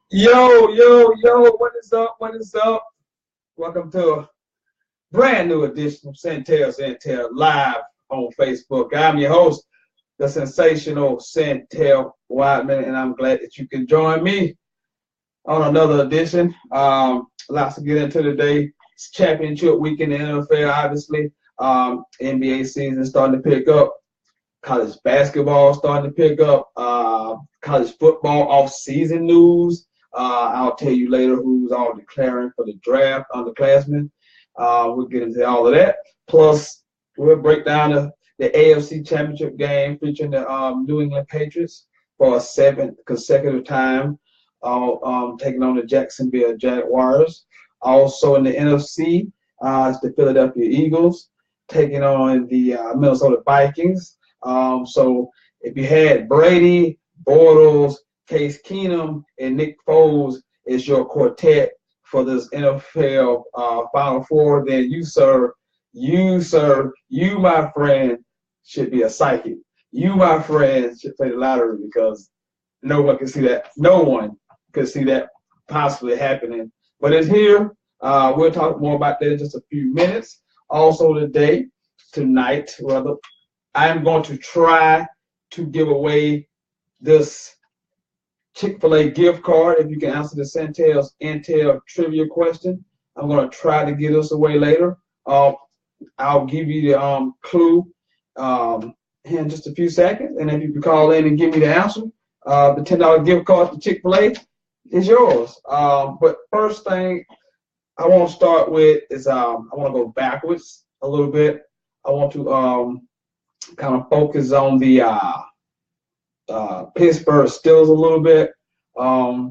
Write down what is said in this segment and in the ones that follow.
Yo, what is up? What is up? Welcome to a brand new edition of Sentell live on Facebook. I'm your host, the sensational Sentell Wideman, and I'm glad that you can join me on another edition. Lots to get into today. It's championship week in the NFL, obviously. NBA season starting to pick up. College basketball starting to pick up. College football off-season news. I'll tell you later who's all declaring for the draft, underclassmen. We'll get into all of that. Plus, we'll break down the AFC championship game featuring the New England Patriots for a 7th consecutive time, taking on the Jacksonville Jaguars. Also in the NFC, it's the Philadelphia Eagles taking on the Minnesota Vikings. So if you had Brady, Bortles, Case Keenum, and Nick Foles is your quartet for this NFL Final Four, then you, my friend, should be a psychic. You, my friend, should play the lottery because no one can see that. No one could see that possibly happening. But it's here. We'll talk more about that in just a few minutes. Also tonight, I am going to try to give away this Chick-fil-A gift card. If you can answer the Sentell's Intel trivia question, I'm going to try to get us away later. I'll give you the clue in just a few seconds, and if you can call in and give me the answer, the $10 gift card to Chick-fil-A is yours. But first thing I want to start with is I want to go backwards a little bit. I want to kind of focus on the Pittsburgh Steelers a little bit. I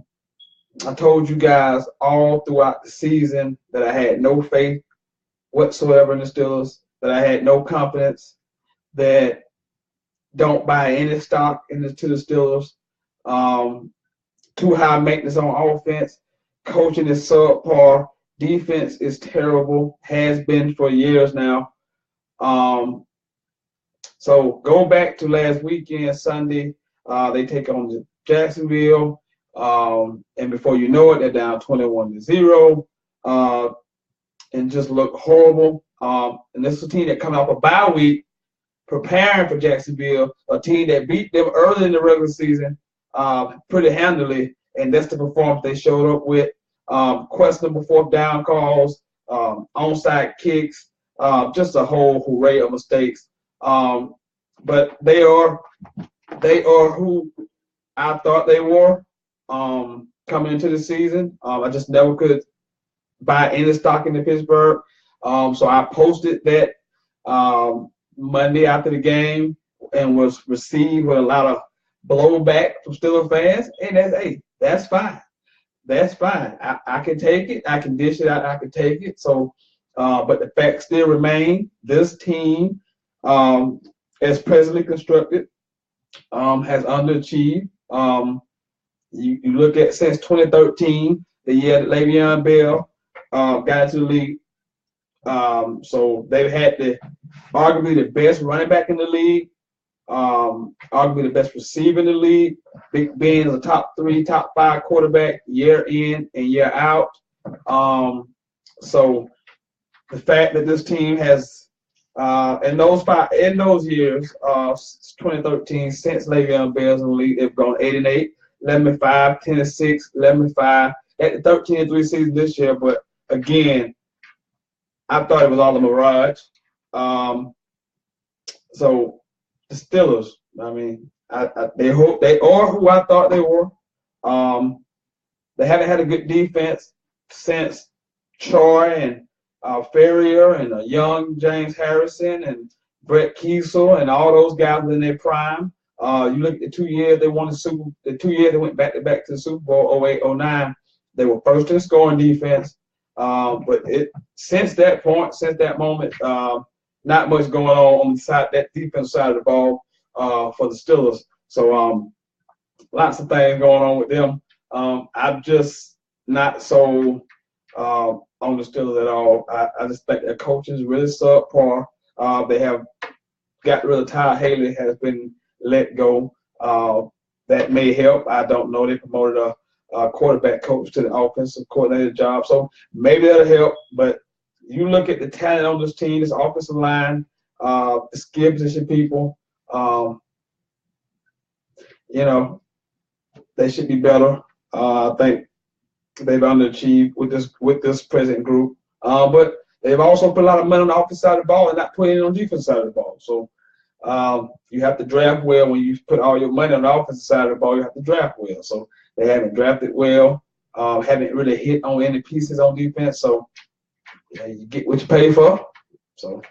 told you guys all throughout the season that I had no faith whatsoever in the Steelers, that I had no confidence, that don't buy any stock to the Steelers. Too high maintenance on offense. Coaching is subpar. Defense is terrible, has been for years now. So go back to last weekend, Sunday. They take on Jacksonville, and before you know it, they're down 21-0, and just look horrible. And this is a team that coming off a bye week, preparing for Jacksonville, a team that beat them early in the regular season pretty handily, and that's the performance they showed up with. Questionable fourth down calls, onside kicks, just a whole array of mistakes. But they are who I thought they were coming into the season. I just never could buy any stock into Pittsburgh. So I posted that Monday after the game and was received with a lot of blowback from Steelers fans. And that's fine. That's fine. I can take it. I can dish it out. I can take it. So, but the fact still remain, this team, as presently constructed, has underachieved. You look at since 2013, the year that Le'Veon Bell got into the league. So they've had arguably the best running back in the league, arguably the best receiver in the league. Big Ben is a top 3, top 5 quarterback year in and year out. So the fact that this team has in those years, 2013, since Le'Veon Bell's in the league, they've gone 8-8, 11-5, 10-6, 11-5. At the 13-3 season this year, but again, I thought it was all a mirage. So the Steelers, I mean, they are who I thought they were. They haven't had a good defense since Troy and Ferrier and a young James Harrison and Brett Kiesel and all those guys in their prime. You look at the 2 years they won the 2 years they went back to the Super Bowl, 08, 09. They were first in scoring defense. But since that moment, not much going on the side, that defense side of the ball for the Steelers. So lots of things going on with them. I'm just not so on the Steelers at all. I just think their coaching is really subpar. They have got rid of Ty Haley, has been let go. That may help. I don't know. They promoted a quarterback coach to the offensive coordinator job, so maybe that'll help. But you look at the talent on this team, this offensive line, the skill position people, they should be better. I think they've underachieved with this present group. But they've also put a lot of money on the offensive side of the ball and not putting it on the defensive side of the ball. So you have to draft well. When you put all your money on the offensive side of the ball, you have to draft well. So they haven't drafted well, haven't really hit on any pieces on defense. So you get what you pay for. So,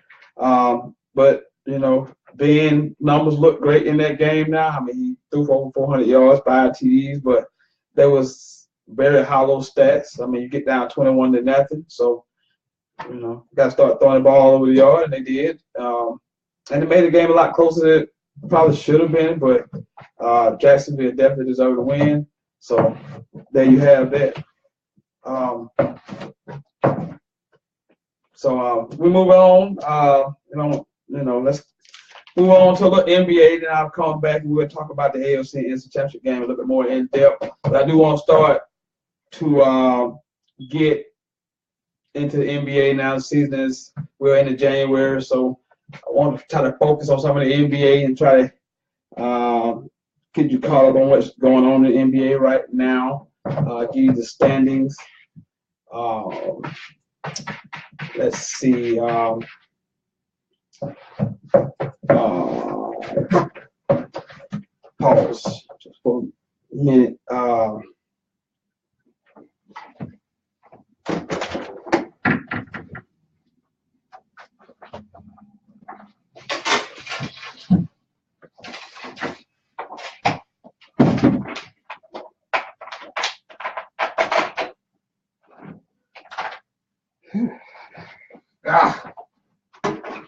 but Ben numbers look great in that game now. I mean, he threw for over 400 yards, 5 TDs, but there was very hollow stats. I mean, you get down 21-0, so got to start throwing the ball all over the yard, and they did. And it made the game a lot closer than it probably should have been, but Jacksonville definitely deserved to win. So there you have that. So we move on. Let's move on to the NBA. Then I'll come back and we'll talk about the AFC and NFC Championship game a little bit more in depth. But I do want to start to get into the NBA now. The season is we're into January, so I want to try to focus on some of the NBA and try to get you caught up on what's going on in the NBA right now. Give you the standings. Let's see. Pause just for a minute.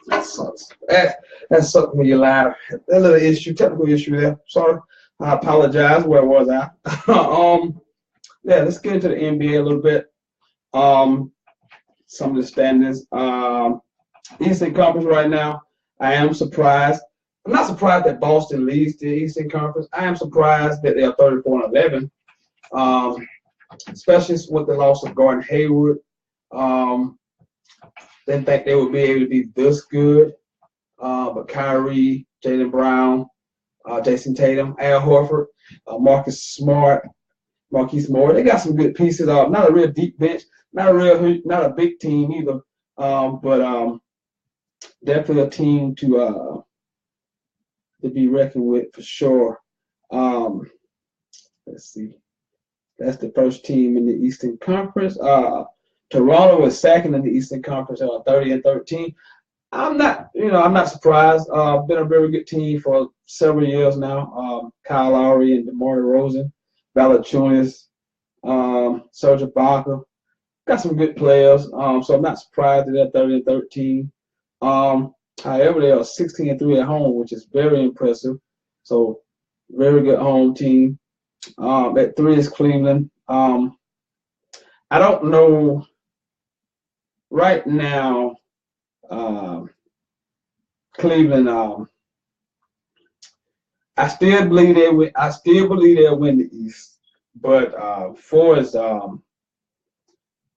That sucks. That sucks when you're live. That little technical issue there. Sorry. I apologize. Where was I? Yeah, let's get into the NBA a little bit. Some of the standings. Eastern Conference right now. I am surprised. I'm not surprised that Boston leads the Eastern Conference. I am surprised that they are 34-11. Especially with the loss of Gordon Hayward. Didn't think they would be able to be this good. But Kyrie, Jaylen Brown, Jason Tatum, Al Horford, Marcus Smart, Marquise Moore. They got some good pieces. Not a real deep bench, not a big team either. But definitely a team to be reckoned with for sure. Let's see. That's the first team in the Eastern Conference. Toronto was second in the Eastern Conference, 30-13. I'm not surprised. Been a very good team for several years now. Kyle Lowry and DeMar DeRozan, Valanciunas, Serge Ibaka, got some good players. So I'm not surprised that they're 30-13. However, they are 16-3 at home, which is very impressive. So very good home team. At 3 is Cleveland. I don't know. Right now, Cleveland. I still believe they'll win the East, but for as the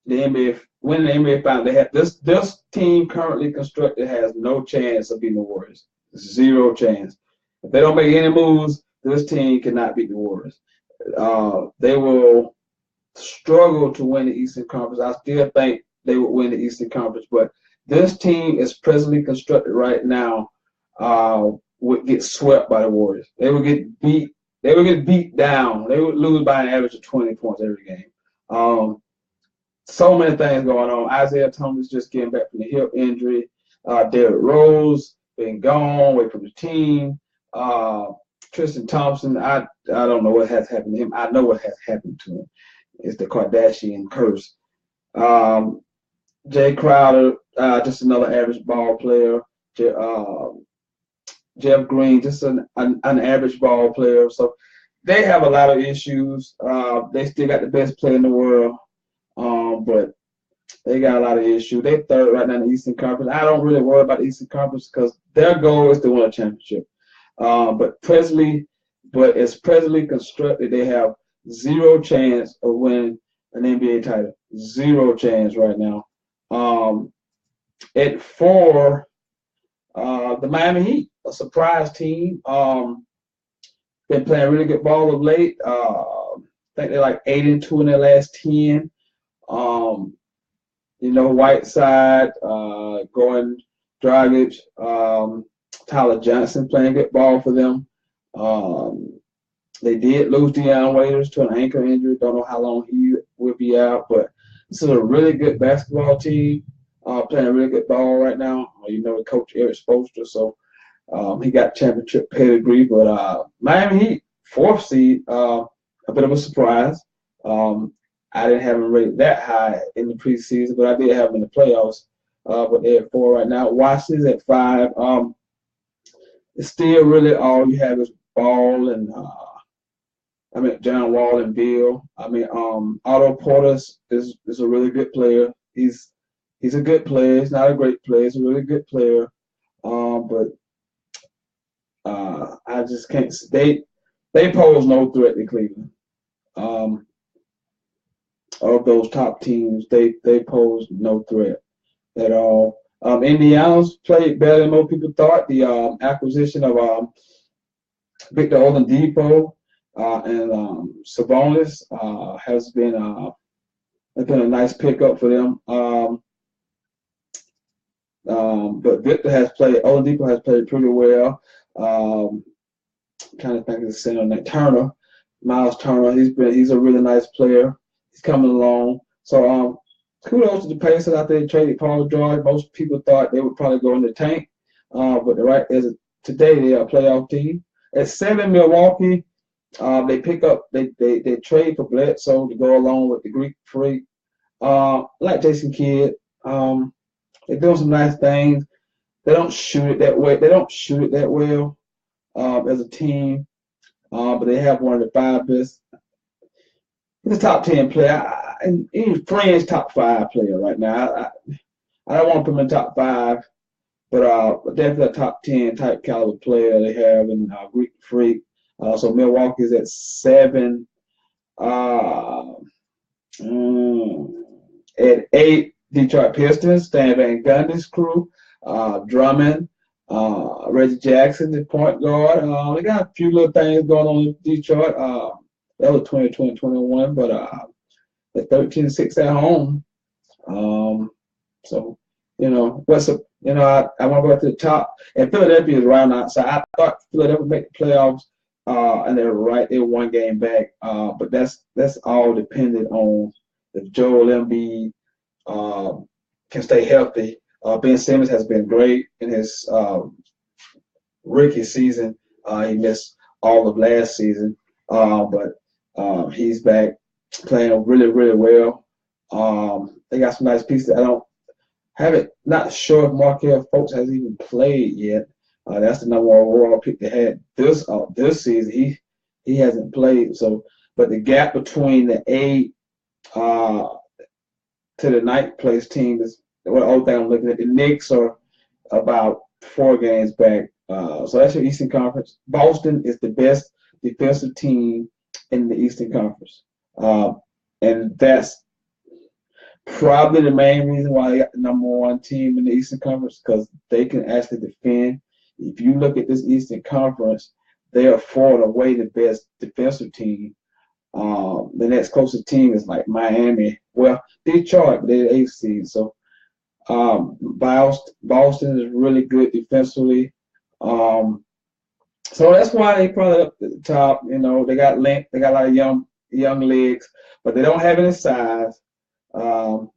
NBA winning the NBA final, they have this team currently constructed has no chance of beating the Warriors. 0 chance. If they don't make any moves, this team cannot beat the Warriors. They will struggle to win the Eastern Conference. I still think they would win the Eastern Conference, but this team is presently constructed right now would get swept by the Warriors. They would get beat. They would get beat down. They would lose by an average of 20 points every game. So many things going on. Isaiah Thomas just getting back from the hip injury. Derrick Rose been gone away from the team. Tristan Thompson, I don't know what has happened to him. I know what has happened to him. It's the Kardashian curse. Jay Crowder, just another average ball player. Jeff Green, just an average ball player. So they have a lot of issues. They still got the best player in the world, but they got a lot of issues. They're third right now in the Eastern Conference. I don't really worry about the Eastern Conference because their goal is to win a championship. But it's presently constructed, they have zero chance of winning an NBA title. Zero chance right now. At 4, the Miami Heat, a surprise team. Been playing really good ball of late. I think they're like 8-2 in their last 10. Whiteside, Gordon Dragic, Tyler Johnson playing good ball for them. They did lose Deion Waiters to an ankle injury. Don't know how long he will be out, but this is a really good basketball team playing really good ball right now. Coach Eric Spoelstra, so he got championship pedigree. But Miami Heat, 4th seed, a bit of a surprise. I didn't have them rated that high in the preseason, but I did have them in the playoffs. But they're at 4 right now. Washington's at 5. It's still really all you have is Ball and John Wall and Bill. Otto Porter is a really good player. He's a good player. He's not a great player. He's a really good player. But I just can't. They pose no threat to Cleveland. Of those top teams, they pose no threat at all. Indiana's played better than most people thought. The acquisition of Victor Oladipo and Sabonis has been a nice pickup for them. But Oladipo has played pretty well. Trying to think of the center on that. Turner, Miles Turner. He's a really nice player. He's coming along. So kudos to the Pacers out there. Traded Paul George. Most people thought they would probably go in the tank, but today they are a playoff team. At 7, Milwaukee, they trade for Bledsoe to go along with the Greek Freak. Like Jason Kidd, they're doing some nice things. They don't shoot it that way. They don't shoot it that well as a team, but they have one of the 5 best. He's a top 10 player. And he's Fringe top 5 player right now. I don't want to put him in top 5, but definitely a top 10 type caliber player they have in Greek Freak. So Milwaukee is at 7. At 8, Detroit Pistons, Stan Van Gundy's crew, Drummond, Reggie Jackson, the point guard. They got a few little things going on in Detroit. That was 2020-21, but they're 13-6 at home. So, I want to go to the top. And Philadelphia is right outside. I thought Philadelphia would make the playoffs, and they're right. They're 1 game back. But that's all dependent on if Joel Embiid can stay healthy. Ben Simmons has been great in his rookie season. He missed all of last season, but he's back playing really, really well. They got some nice pieces. Not sure if Markelle Fultz has even played yet. That's the number 1 overall pick they had this season. He hasn't played. So, but the gap between the 8 to the 9th place team is the only thing I'm looking at. The Knicks are about 4 games back. So that's your Eastern Conference. Boston is the best defensive team in the Eastern Conference. And that's probably the main reason why they got the number 1 team in the Eastern Conference, because they can actually defend. If you look at this Eastern Conference, they are far and away the best defensive team. The next closest team is like Miami. Well, Detroit, but they're AFC. So Boston is really good defensively. So that's why they probably up at the top. You know, they got length, they got a lot of young legs, but they don't have any size. Um,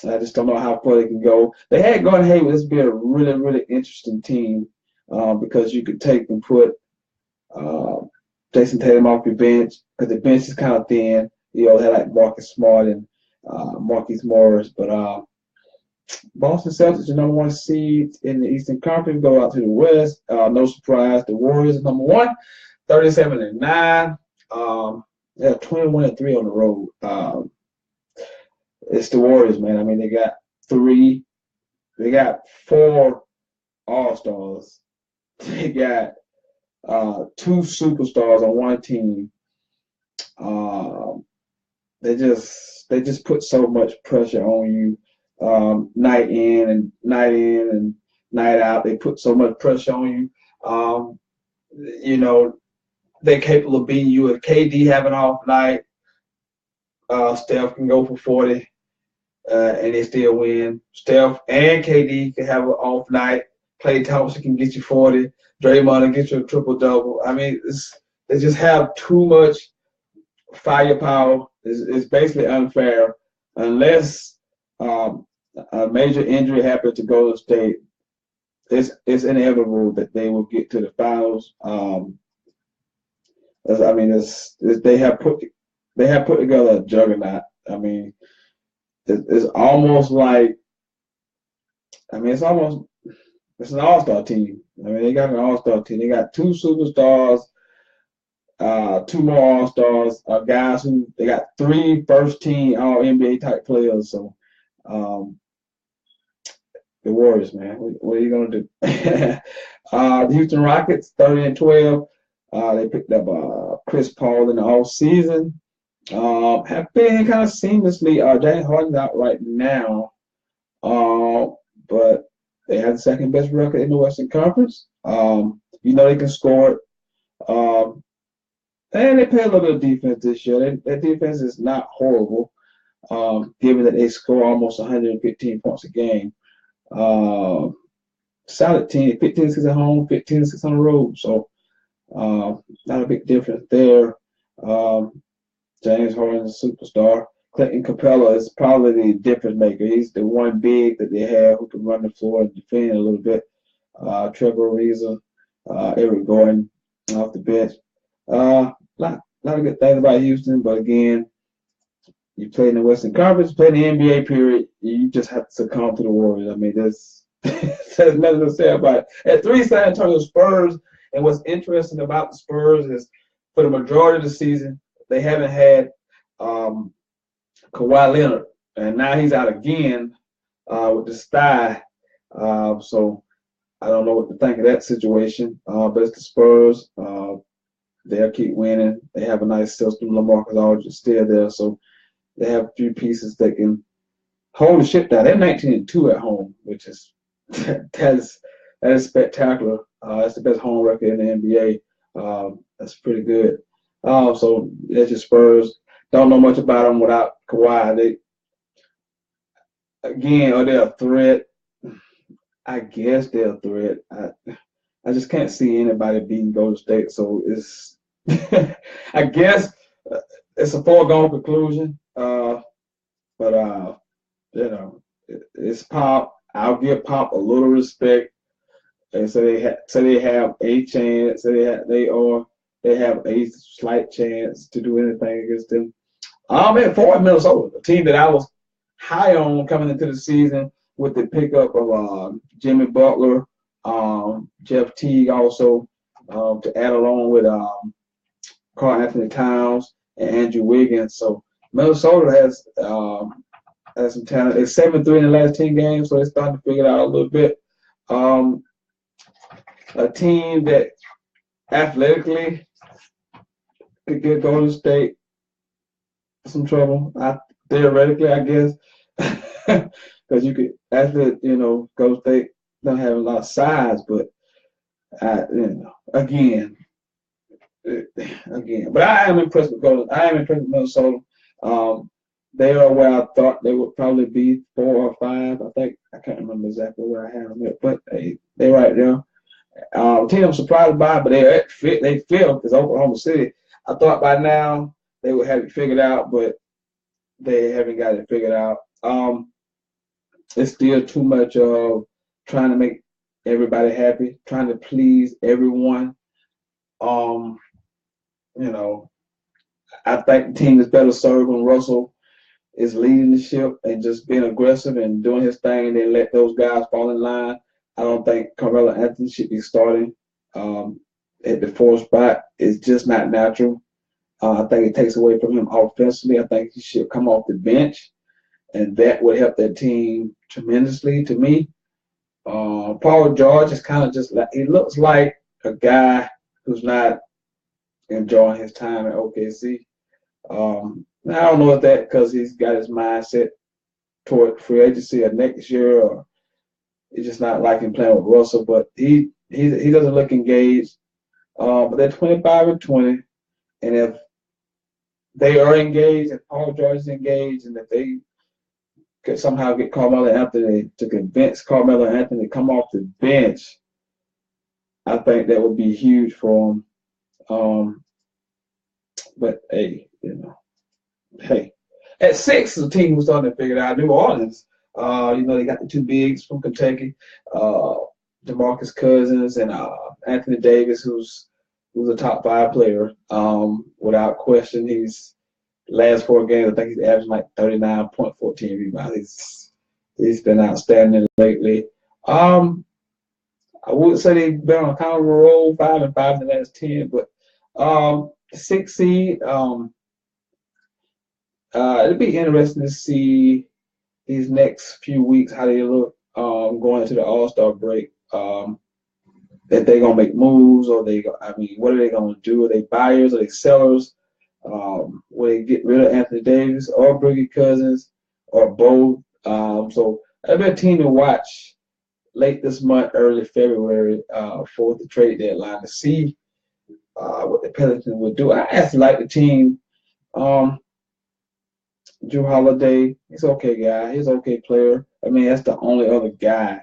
I just don't know how far they can go. They had Gordon Hayward. This would be a really, really interesting team because you could take and put uh, Jason Tatum off your bench because the bench is kind of thin. You know, they had like Marcus Smart and Marquise Morris, but Boston Celtics are number one seed in the Eastern Conference. Go out to the West. No surprise, the Warriors are number one, 37-9. They're 21-3 on the road. It's the Warriors, man. I mean, they got four All-Stars. They got two superstars on one team. They just put so much pressure on you. Night in and night out. They put so much pressure on you. You know, they're capable of beating you. If KD have an off night, Steph can go for 40, and they still win. Steph and KD can have an off night. Klay Thompson can get you 40. Draymond can get you a triple-double. I mean, they just have too much firepower. It's basically unfair unless a major injury happened to Golden State. It's inevitable that they will get to the finals. I mean, they have put together a juggernaut. I mean, it's almost like, it's an all-star team. I mean, they got an all-star team. They got two superstars, two more all-stars, guys who they got three first-team All-NBA type players. So, the Warriors, man, what are you gonna do? The Houston Rockets, 30-12. They picked up Chris Paul in the offseason. Have been kind of seamlessly. James Harden's out right now, but they have the second best record in the Western Conference. You know they can score it. And they play a little bit of defense this year. Their defense is not horrible, given that they score almost 115 points a game. Solid team, 15-6 at home, 15-6 on the road. So not a big difference there. James Harden is a superstar. Clinton Capella is probably the difference maker. He's the one big that they have who can run the floor and defend a little bit. Trevor Ariza, Eric Gordon off the bench. Not a good thing about Houston, but again, you play in the Western Conference, play in the NBA period, you just have to succumb to the Warriors. I mean, there's nothing to say about it. At 3, San Antonio Spurs, and what's interesting about the Spurs is for the majority of the season, they haven't had Kawhi Leonard, and now he's out again with the thigh. So I don't know what to think of that situation, but it's the Spurs. They'll keep winning. They have a nice system. LaMarcus Aldridge is still there, so they have a few pieces that can hold the ship down. They're 19-2 at home, which is that is spectacular. That's the best home record in the NBA. That's pretty good. So that's your Spurs. Don't know much about them without Kawhi. Are they a threat? I guess they're a threat. I just can't see anybody beating Golden State. So it's, I guess it's a foregone conclusion. But it's Pop. I'll give Pop a little respect, and so they have a chance. They have a slight chance to do anything against them. I'm for Minnesota, a team that I was high on coming into the season with the pickup of Jimmy Butler, Jeff Teague also to add along with Karl Anthony Towns and Andrew Wiggins. So Minnesota has some talent. They're 7-3 in the last 10 games, so they're starting to figure it out a little bit. A team that athletically could get Golden State some trouble. Theoretically, I guess, because you could Golden State don't have a lot of size, but again, again. But I am impressed with Golden. I am impressed with Minnesota. They are where I thought they would probably be 4 or 5. I can't remember exactly where I had them at, but they're right there. Team I'm surprised by, but they failed because Oklahoma City. I thought by now they would have it figured out, but they haven't got it figured out. It's still too much of trying to make everybody happy, trying to please everyone. You know, I think the team is better served when Russell is leading the ship and just being aggressive and doing his thing, and then let those guys fall in line. I don't think Carmelo Anthony should be starting at the 4th spot. It's just not natural. I think it takes away from him offensively. I think he should come off the bench, and that would help that team tremendously to me. Paul George is kind of just like, he looks like a guy who's not enjoying his time at OKC. I don't know if that because he's got his mindset toward free agency or next year, or he's just not liking playing with Russell. But he doesn't look engaged. But they're 25-20, and if they are engaged, if Paul George is engaged, and if they could somehow get Carmelo Anthony to convince Carmelo Anthony to come off the bench, I think that would be huge for him. But hey, at 6, the team was starting to figure it out. New Orleans, they got the 2 bigs from Kentucky, DeMarcus Cousins and Anthony Davis, who's a top 5 player. Without question, he's last 4 games. I think he's averaging like 39.14 rebounds. He's been outstanding lately. I would say they've been on kind of a roll, 5-5 in the last 10, but 6 seed. It'll be interesting to see these next few weeks how they look going into the All-Star break. If they're gonna make moves, or what are they gonna do? Are they buyers? Are they sellers? Will they get rid of Anthony Davis or Boogie Cousins or both? So that'll be a team to watch late this month, early February, for the trade deadline to see what the Pelicans would do. I actually like the team. Drew Holiday, he's an okay guy. He's an okay player. That's the only other guy.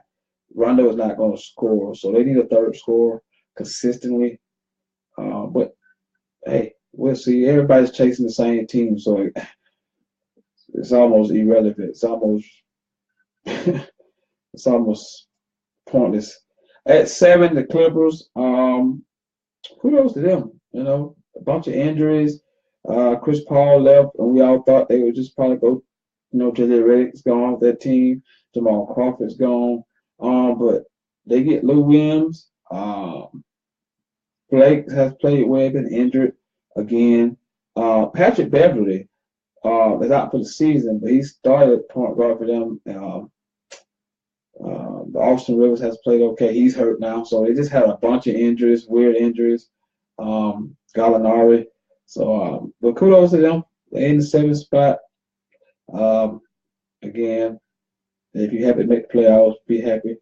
Rondo is not going to score, so they need a third scorer consistently. But hey, we'll see. Everybody's chasing the same team, so it's almost irrelevant. It's almost pointless. At 7, the Clippers. Kudos to them. A bunch of injuries. Chris Paul left, and we all thought they would just probably go. J.J. Redick's gone off that team. Jamal Crawford's gone. But they get Lou Williams. Blake has played well, been injured again. Patrick Beverly is out for the season, but he started point guard for them. Austin Rivers has played okay. He's hurt now, so they just had a bunch of injuries, weird injuries. Gallinari. So, but kudos to them. They're in the 7th spot. Again, if you happy to make the playoffs, be happy.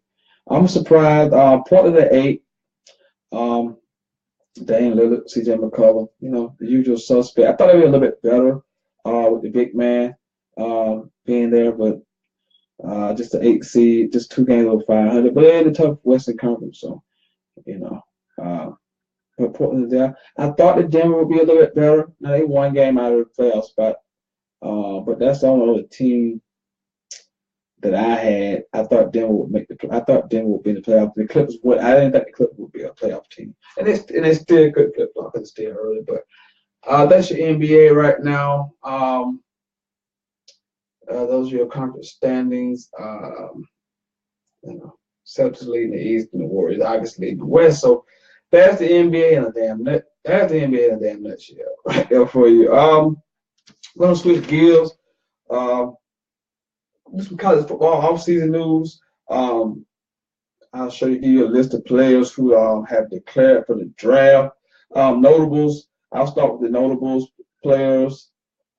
I'm surprised. Portland at 8. Dame Lillard, CJ McCollum, the usual suspect. I thought they'd be a little bit better with the big man being there, but just the 8 seed, just 2 games over 500. But they're in the tough Western Conference, so but Portland there. I thought that Denver would be a little bit better. Now they 1 game out of the playoff spot, but that's the only other team that I had. I thought Denver would be in the playoffs. The Clippers would. I didn't think the Clippers would be a playoff team, and it's still good flip flop because it's still early. But that's your NBA right now. Those are your conference standings. Celtics leading the East, and the Warriors obviously leading the West. So that's the NBA in a damn nut. That's the NBA in a damn nutshell right there for you. I'm gonna switch gears. Just because it's football offseason news, I'll give you a list of players who have declared for the draft. Notables. I'll start with the notables players,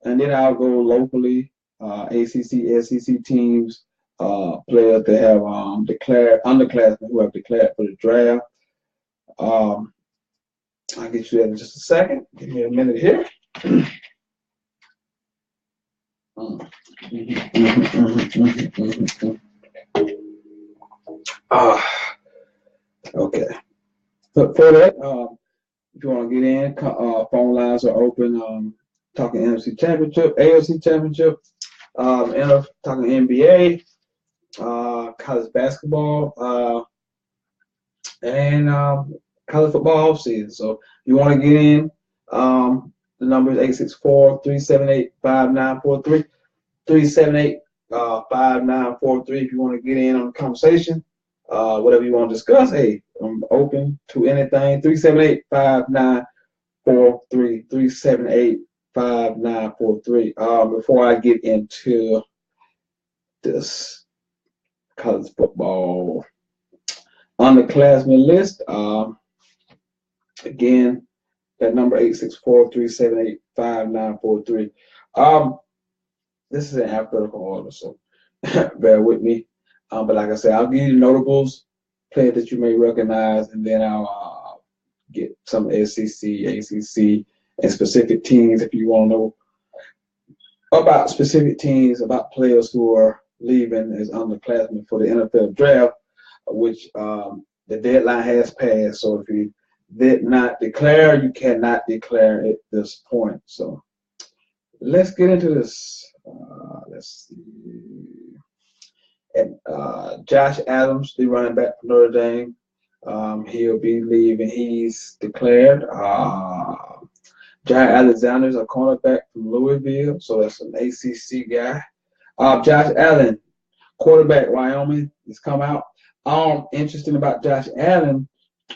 and then I'll go locally. ACC, SEC teams, players that have declared, underclassmen who have declared for the draft. I'll get you that in just a second. Give me a minute here. Okay. But for that, if you want to get in, phone lines are open. Talking NFC Championship, AFC Championship, talking NBA, college basketball, and college football offseason. So if you want to get in, the number is 864-378-5943. 378-5943 if you want to get in on the conversation. Whatever you want to discuss, hey, I'm open to anything. 378-5943. 378-5943. Before I get into this college football underclassmen list, again, that number 864-378-5943. This is in alphabetical order, so bear with me. But like I said, I'll give you notables, players that you may recognize, and then I'll get some SEC, ACC, and specific teams if you want to know about specific teams, about players who are leaving as underclassmen for the NFL draft, which the deadline has passed. So if you did not declare, you cannot declare at this point. So let's get into this. Let's see. And Josh Adams, the running back for Notre Dame, he'll be leaving. He's declared. Jair Alexander is a cornerback from Louisville, so that's an ACC guy. Josh Allen, quarterback, Wyoming, has come out. Interesting about Josh Allen,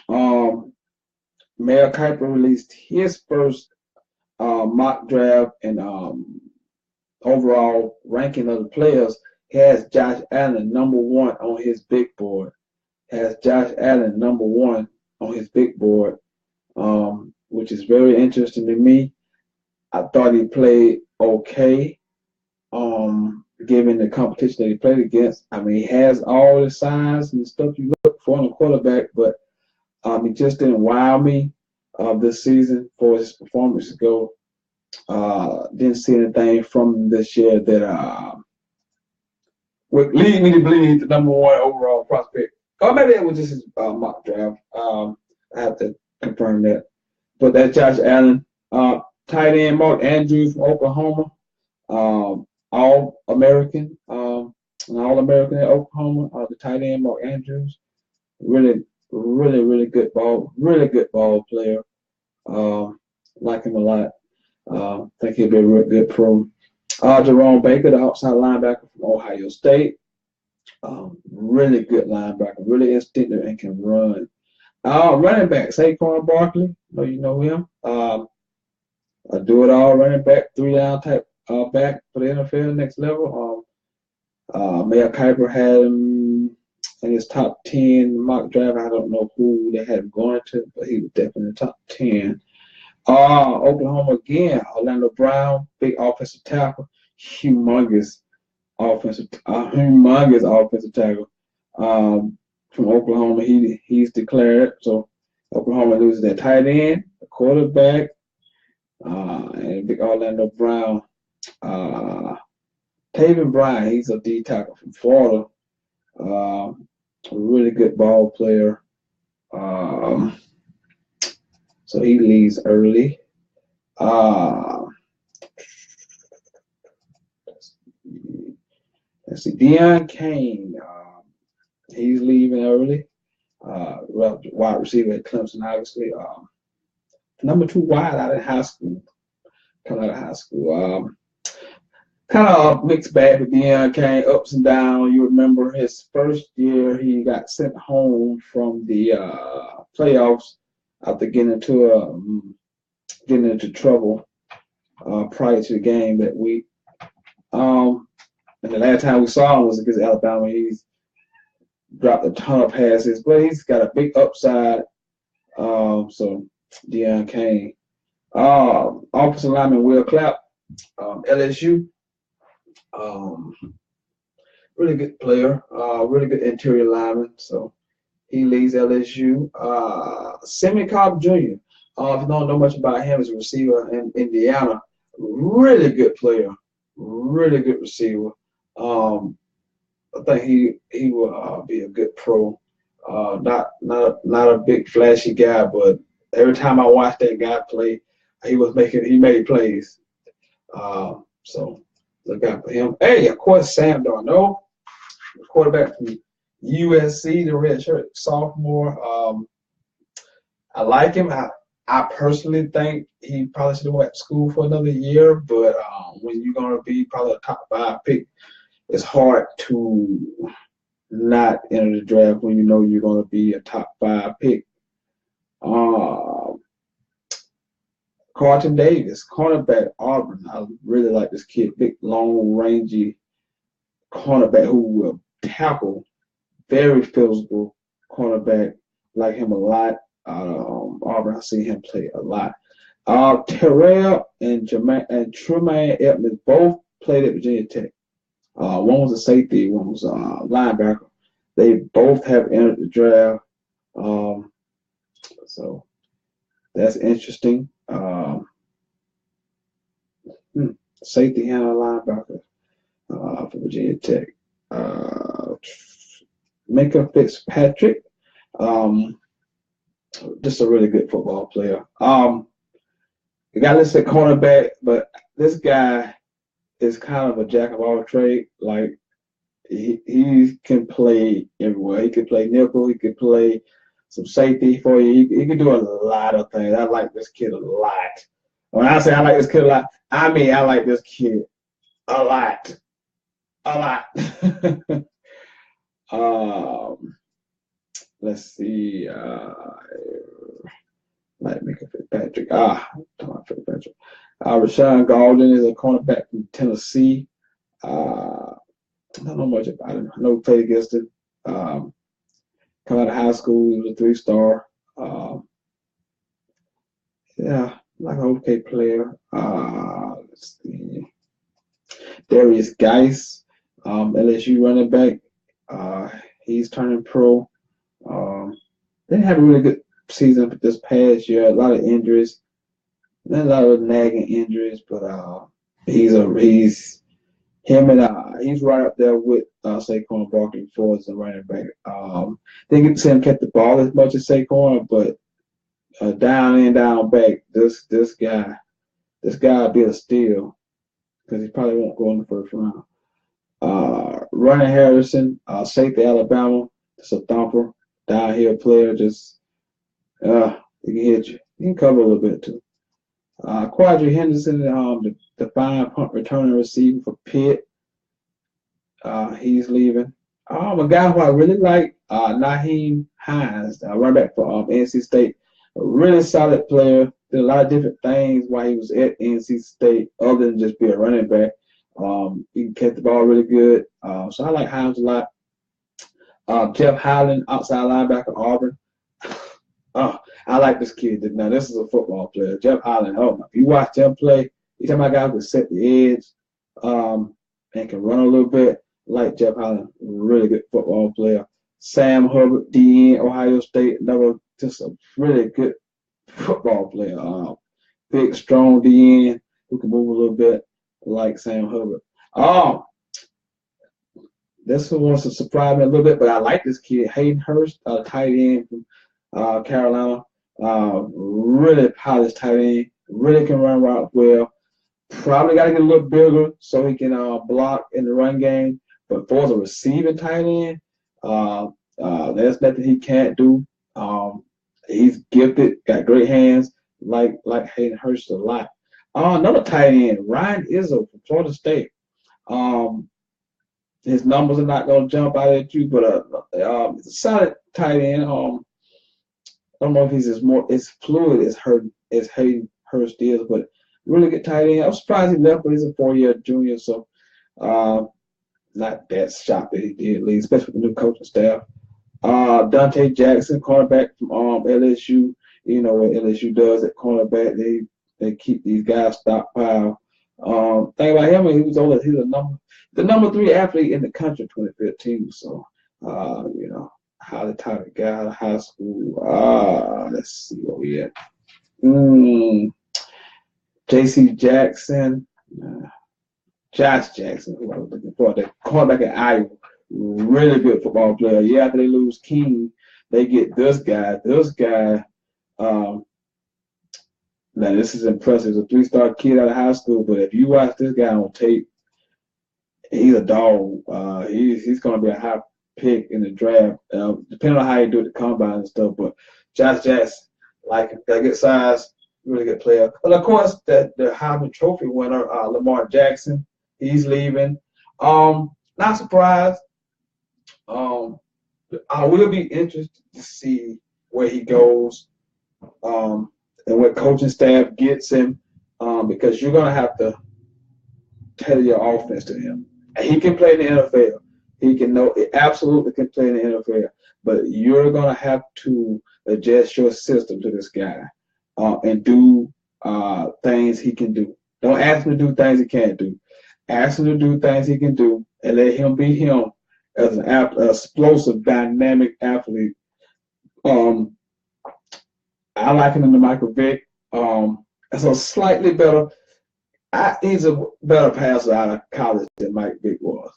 Mel Kiper released his first mock draft and overall ranking of the players. Has Josh Allen number 1 on his big board. Has Josh Allen number 1 on his big board, which is very interesting to me. I thought he played okay, given the competition that he played against. I mean, he has all the signs and stuff you look for in a quarterback, but he just didn't wow me this season for his performance go. Didn't see anything from him this year that would lead me to believe he's the number 1 overall prospect. Or maybe it was just his mock draft. I have to confirm that. But that's Josh Allen. Tight end Mark Andrews from Oklahoma. All-American. An All-American at Oklahoma. The tight end Mark Andrews. Really, really, really good ball. Really good ball player. Like him a lot. Think he'll be a real good pro. Jerome Baker, the outside linebacker from Ohio State. Really good linebacker, really instinctive and can run. Running back, Saquon Barkley. Know you know him. A do-it-all running back, 3-down type back for the NFL next level. Mel Kiper had him in his top 10 mock draft. I don't know who they had him going to, but he was definitely in the top 10. Oklahoma again, Orlando Brown, big offensive tackle, humongous offensive tackle. From Oklahoma, he's declared. So Oklahoma loses their tight end, a quarterback, and big Orlando Brown. Taven Bryan, he's a D tackle from Florida. A really good ball player. So he leaves early. Let's see, Deion Kane. He's leaving early. Wide receiver at Clemson, obviously. Number 2 wide out of high school. Coming out of high school. Kind of mixed bag for Deion Kane, ups and downs. You remember his first year, he got sent home from the playoffs after getting into trouble prior to the game that week. And the last time we saw him was against Alabama. He's dropped a ton of passes, but he's got a big upside. So Deion Kane. Offensive lineman Will Clapp, LSU. Really good player, really good interior lineman. So he leads LSU. Sammy Cobb Jr., If you don't know much about him, as a receiver in Indiana. Really good player, really good receiver. I think he will be a good pro. Not a big flashy guy, but every time I watched that guy play, he made plays. So look out for him. Hey, of course, Sam Darnold, the quarterback from USC, the redshirt sophomore. I like him. I personally think he probably should have went to school for another year, but when you're going to be probably a top 5 pick, it's hard to not enter the draft when you know you're going to be a top 5 pick. Carlton Davis, cornerback, Auburn. I really like this kid, big, long, rangy cornerback who will tackle, very physical cornerback. Like him a lot. Auburn, I see him play a lot. Terrell and Truman Edmonds both played at Virginia Tech. One was a safety, one was a linebacker. They both have entered the draft. So that's interesting. Safety and a linebacker for Virginia Tech. Minka Fitzpatrick. Just a really good football player. The guy listed cornerback, but this guy is kind of a jack of all trades. Like he can play everywhere. He could play nickel. He could play some safety for you. He can do a lot of things. I like this kid a lot. When I say I like this kid a lot, I mean I like this kid a lot. A lot. Let's see. Like Minka Fitzpatrick. Fitzpatrick. Rashawn Golden is a cornerback from Tennessee. I don't know much about him. I know he played against him. Come out of high school, he was a 3-star. Yeah, like an okay player. Let's see. Darius Geis, LSU running back. He's turning pro. They had a really good season this past year. A lot of injuries, a lot of nagging injuries, but he's right up there with Saquon Barkley for as a running back. Didn't get to see him catch the ball as much as Saquon, but down in, down back, this guy will be a steal because he probably won't go in the first round. Ronnie Harrison, safety Alabama, just a thumper, downhill player, just he can hit you. He can cover a little bit too. Quadri Henderson, the fine punt returning receiver for Pitt. He's leaving. A guy who I really like, Naheem Hines, running back for NC State. A really solid player. Did a lot of different things while he was at NC State, other than just be a running back. He can catch the ball really good. So I like Hines a lot. Jeff Highland, outside linebacker, Auburn. I like this kid. Now, this is a football player. Jeff Highland, if you watch him play, you talking about a guy who can set the edge and can run a little bit. Like Jeff Highland, really good football player. Sam Hubbard, DN, Ohio State, just a really good football player. Big, strong DN who can move a little bit, like Sam Hubbard. This one wants to surprise me a little bit, but I like this kid, Hayden Hurst, tight end from Carolina. Really polished tight end. Really can run routes well. Probably got to get a little bigger so he can block in the run game. But for a receiving tight end, there's nothing he can't do. He's gifted, got great hands, like Hayden Hurst a lot. Another tight end, Ryan Izzo from Florida State. His numbers are not going to jump out at you, but it's a solid tight end. I don't know if he's as fluid as Hayden Hurst is, but really good tight end. I'm surprised he left, but he's a 4-year junior, so not that shocked that he did leave, especially with the new coaching staff. Dante Jackson, cornerback from LSU. You know what LSU does at cornerback, they keep these guys stockpiled. Thing about him, he's the number 3 athlete in the country in 2015. So, highly touted guy out of high school. Let's see where we at. J.C. Jackson, Josh Jackson, who I was looking for, the quarterback at Iowa. Really good football player. Yeah, after they lose King, they get this guy. Now this is impressive. He's a 3-star kid out of high school, but if you watch this guy on tape, he's a dog. He's going to be a high pick in the draft, depending on how you do it, the combine and stuff. But Josh Jackson, like got good size, really good player. But of course, the Heisman Trophy winner, Lamar Jackson, he's leaving. Not surprised. I will be interested to see where he goes, and what coaching staff gets him, because you're gonna have to tailor your offense to him. And he can play in the NFL. He absolutely can play in the NFL. But you're gonna have to adjust your system to this guy, and do things he can do. Don't ask him to do things he can't do. Ask him to do things he can do, and let him be him as an explosive, dynamic athlete. I like him in the Michael Vick. As a slightly better. He's a better passer out of college than Mike Vick was.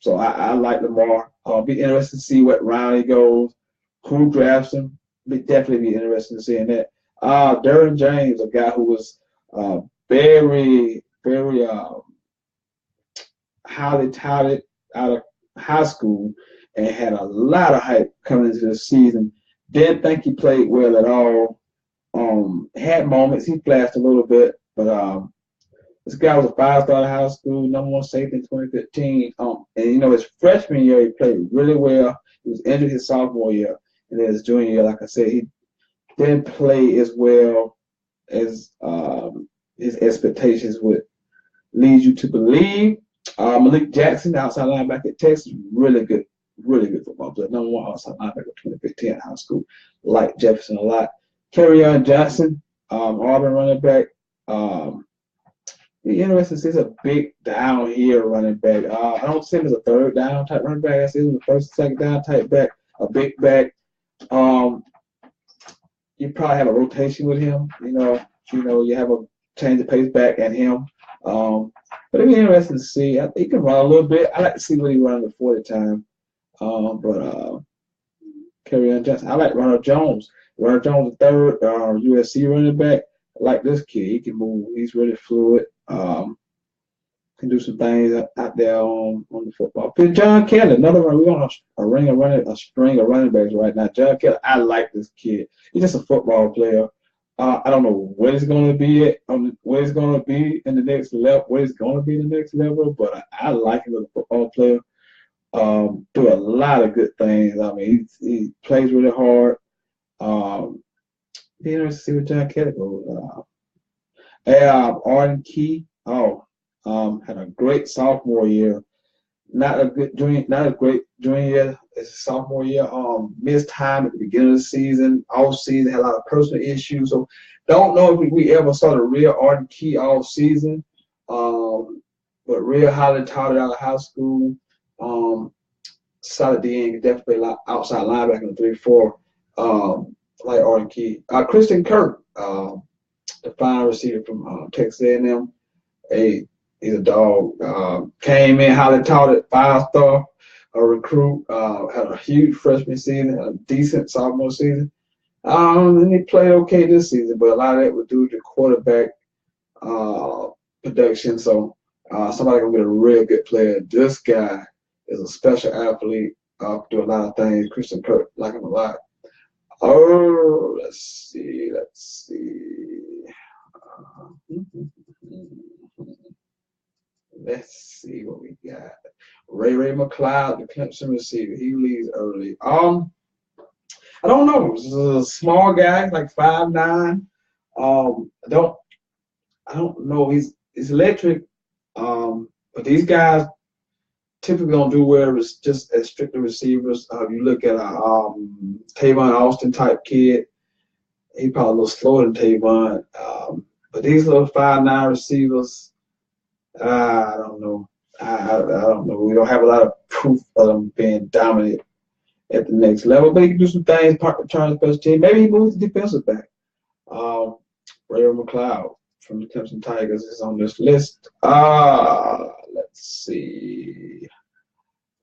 So I like Lamar. Be interested to see what round he goes, who drafts him. Definitely be interested in seeing that. Derwin James, a guy who was very, very highly touted out of high school and had a lot of hype coming into the season. Didn't think he played well at all. Had moments. He flashed a little bit, but this guy was a 5-star out of high school, #1 safety in 2015. And his freshman year he played really well. He was injured his sophomore year, and then his junior year, like I said, he didn't play as well as his expectations would lead you to believe. Malik Jackson, outside linebacker at Texas, really good football player. #1 outside linebacker 2015 in high school. Like Jefferson a lot. Kerryon Johnson, Auburn running back. Be interesting to see a big down here running back. I don't see him as a third down type running back. I see him as a first, second down type back, a big back. You probably have a rotation with him. You have a change of pace back at him. But it'd be interesting to see. I think he can run a little bit. I like to see what he runs the 40 time. But Kerryon Johnson. I like Ronald Jones. Ronald Jones, the third USC running back. I like this kid. He can move. He's really fluid. Can do some things out there on the football field. John Kelly, another one. We're on a string of running backs right now. John Kelly, I like this kid. He's just a football player. I don't know what he's going to be what he's going to be in the next level, what he's going to be in the next level, but I like him as a football player. Do a lot of good things. I mean, he plays really hard. Be interested to see what John Kelly goes. Arden Key, had a great sophomore year. Not a great junior year. It's a sophomore year. Missed time at the beginning of the season, off season, had a lot of personal issues. So don't know if we ever saw the real Arden Key off season. But real highly touted out of high school. Solid DN, definitely like outside linebacker in the 3-4. Like Arden Key. Christian Kirk, the fine receiver from Texas A&M. He's a dog. Came in highly touted, 5-star recruit. Had a huge freshman season, a decent sophomore season. And he played okay this season, but a lot of that was due to quarterback production. So somebody gonna get a real good player. This guy is a special athlete. Do a lot of things. Christian Kirk, like him a lot. Oh, let's see. Let's see what we got. Ray McLeod, the Clemson receiver. He leaves early. I don't know. He's a small guy, like 5'9". I don't know. He's electric. But these guys typically don't do well as just as strictly receivers. You look at a Tavon Austin type kid. He probably a little slower than Tavon. But these little 5'9" receivers, I don't know. I don't know. We don't have a lot of proof of them being dominant at the next level. But he can do some things, part return special team. Maybe he moves to defensive back. Ray McLeod from the Clemson Tigers is on this list. Let's see.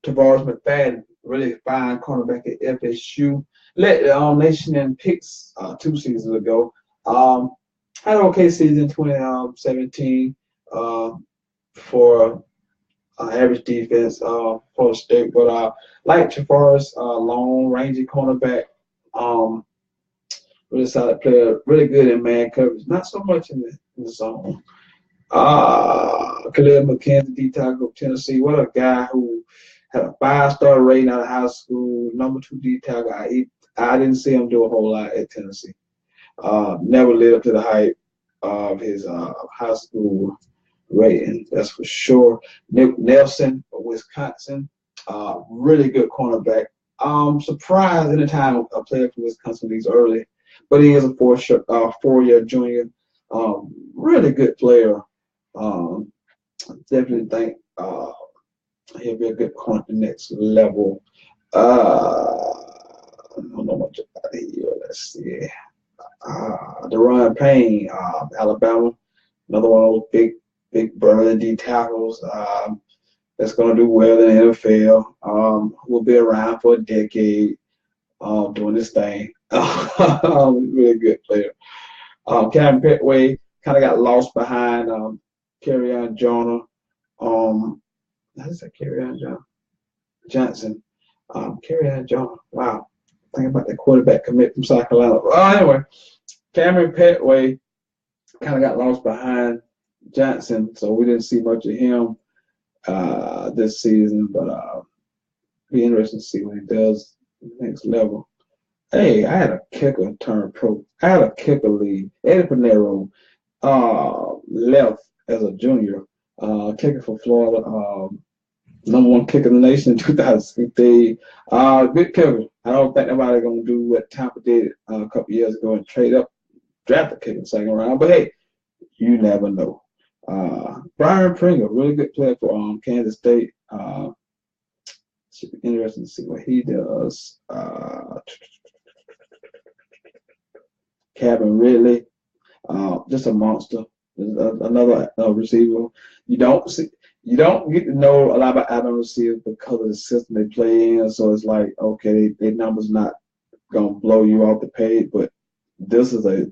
Tavares McFadden, really fine cornerback at FSU. Led the nation in picks 2 seasons ago. Had an okay season 2017 for average defense for the state, but like Tavares, long rangy cornerback. Really solid player, really good in man coverage, not so much in the zone. Khalil McKenzie, D tackle of Tennessee. What a guy who had a 5-star rating out of high school, number 2 D tackle. I didn't see him do a whole lot at Tennessee. Never lived up to the hype of his high school rating, that's for sure. Nick Nelson of Wisconsin, really good cornerback. Surprised anytime a player from Wisconsin leaves early, but he is a 4-year junior. Really good player. Definitely think he'll be a good corner at the next level. I don't know much about here. Let's see. Deron Payne, Alabama, another one of those big burly D tackles that's going to do well in the NFL. Will be around for a decade doing this thing. Really good player. Kevin Petway kind of got lost behind Kerryon Jonah. How does that Kerryon Johnson? Kerryon Jonah. Wow. Think about the quarterback commit from South Carolina. Anyway, Cameron Petway kind of got lost behind Johnson, so we didn't see much of him this season, but be interesting to see what he does next level. Hey, I had a kicker turn pro. I had a kicker lead. Eddie Pinero left as a junior, kicker for Florida, number 1 kicker in the nation in 2016. Good kicker. I don't think nobody gonna do what Tampa did a couple years ago and trade up, draft a kicker in the second round. But hey, you never know. Brian Pringle, really good player for Kansas State. Should be interesting to see what he does. Calvin Ridley, just a monster. Another receiver. You don't get to know a lot about Alabama receivers because of the system they play in. So it's like, okay, their numbers not gonna blow you off the page, but this is a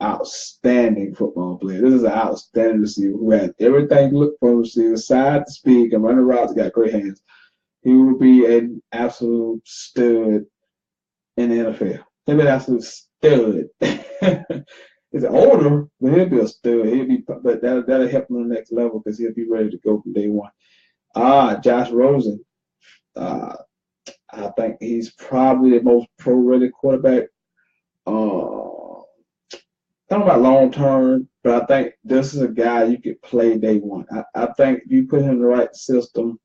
outstanding football player. This is an outstanding receiver who has everything to look for a receiver, side to speed, can run the routes, got great hands. He will be an absolute stud in the NFL. He'll be an absolute stud. He's older, but he'll be a stud. But that'll help him on the next level because he'll be ready to go from day one. Josh Rosen. I think he's probably the most pro-ready quarterback. I don't know about long term, but I think this is a guy you could play day one. I think if you put him in the right system,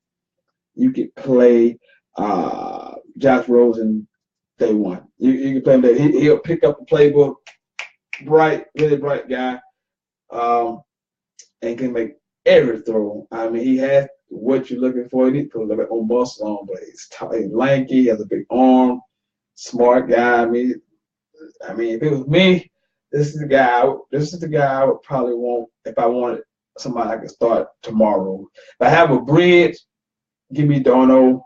you could play Josh Rosen day one. You can play him day. He'll pick up the playbook. Really bright guy, and can make every throw. I mean, he has what you're looking for. He needs to put a little bit more muscle on, but he's lanky, he has a big arm, smart guy. I mean, if it was me, this is the guy I would probably want if I wanted somebody I could start tomorrow. If I have a bridge, give me Darno,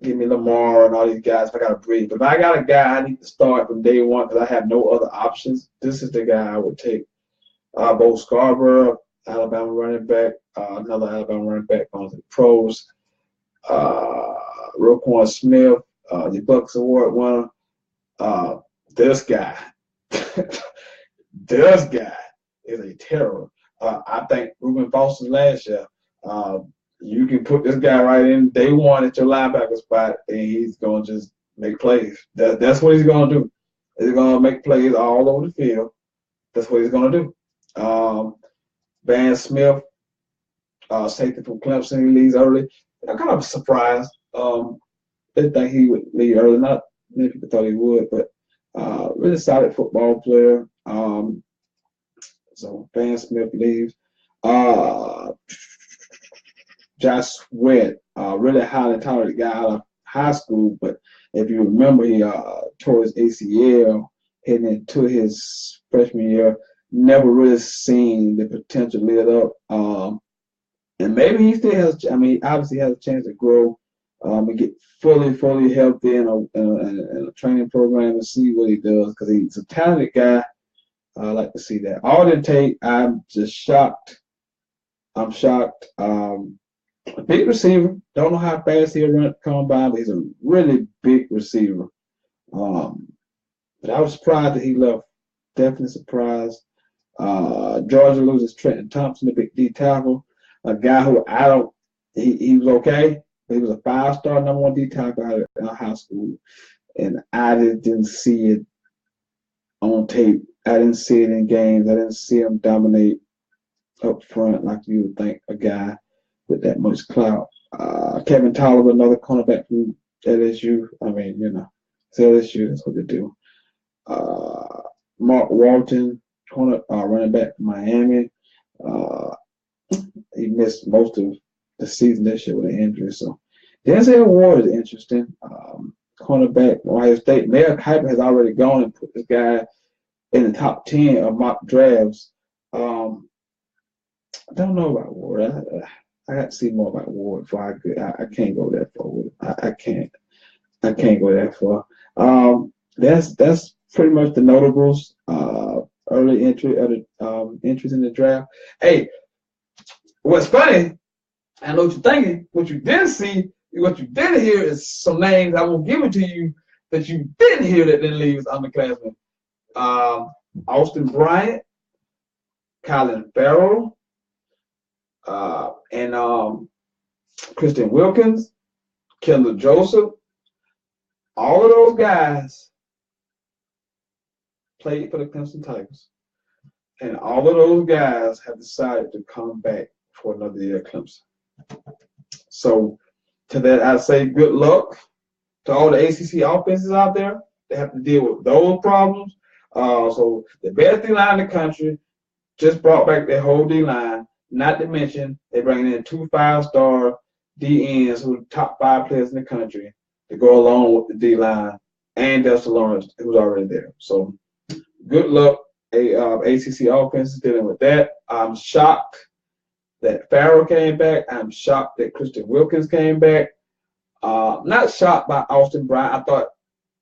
give me Lamar and all these guys if I got a bridge. But if I got a guy I need to start from day one because I have no other options, this is the guy I would take. Bo Scarborough, Alabama running back, another Alabama running back on the pros. Roquan Smith, the Bucks Award winner. This guy is a terror. I think Reuben Foster's last year. You can put this guy right in day one at your linebacker spot, and he's gonna just make plays. That's what he's gonna do. He's gonna make plays all over the field. That's what he's gonna do. Van Smith, safety from Clemson, he leaves early. I'm kind of surprised. Didn't think he would leave early. Not many people thought he would, but really solid football player. So Van Smith leaves. Josh Sweat, really highly talented guy out of high school, but if you remember, he tore his ACL heading into his freshman year. Never really seen the potential lit up. And maybe he still has. I mean, obviously has a chance to grow and get fully healthy in a training program and see what he does, because he's a talented guy. I like to see that. All the tape, I'm just shocked. I'm shocked. A big receiver. Don't know how fast he'll run at the combine, but he's a really big receiver. But I was surprised that he left. Definitely surprised. Georgia loses Trenton Thompson, the big D tackle, a guy who he was okay. He was a 5-star number 1 D tackle out of high school, and I just didn't see it on tape. I didn't see it in games. I didn't see him dominate up front like you would think a guy with that much clout. Kevin Tolliver, another cornerback from LSU. I mean, it's LSU. That's what they do. Mark Walton, running back from Miami. He missed most of the season this year with an injury. So Denzel Ward is interesting. Cornerback, Ohio State. Mayor Kiper has already gone and put this guy in the top 10 of mock drafts. I don't know about Ward. I got to see more about Ward before I can't go that far. I can't go that far. That's pretty much the notables. Early entries in the draft. Hey, what's funny? I know what you're thinking. What you didn't see, what you didn't hear is some names I will give it to you that you didn't hear that didn't leave as underclassmen. Austin Bryant, Colin Farrell, and Christian Wilkins, Kendall Joseph. All of those guys played for the Clemson Tigers. And all of those guys have decided to come back for another year at Clemson. So to that, I say good luck to all the ACC offenses out there. They have to deal with those problems. So the best D-line in the country just brought back their whole D-line. Not to mention they bring in 2 5-star DNs who are the top 5 players in the country to go along with the D-line, and Dexter Lawrence, who's already there. So good luck, ACC offense is dealing with that. I'm shocked that Farrell came back. I'm shocked that Christian Wilkins came back. Not shocked by Austin Bryant. I thought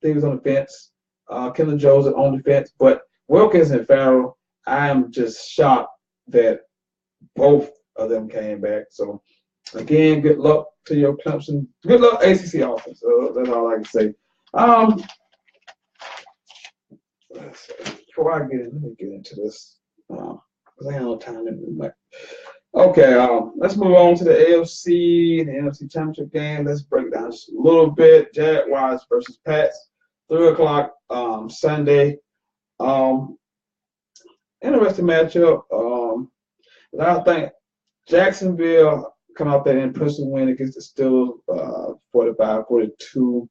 he was on the fence. Kendall Joseph on the fence. But Wilkins and Farrell, I am just shocked that both of them came back. So, again, good luck to your Clemson. Good luck, ACC offense. So that's all I can say. Before I get in, let me get into this. Because I have no time to do that. Okay, let's move on to the AFC, the NFC Championship game. Let's break down just a little bit. Jaguars versus Pats, 3 o'clock Sunday. Interesting matchup. I think Jacksonville come out that in-person win against the Steelers, 45-42.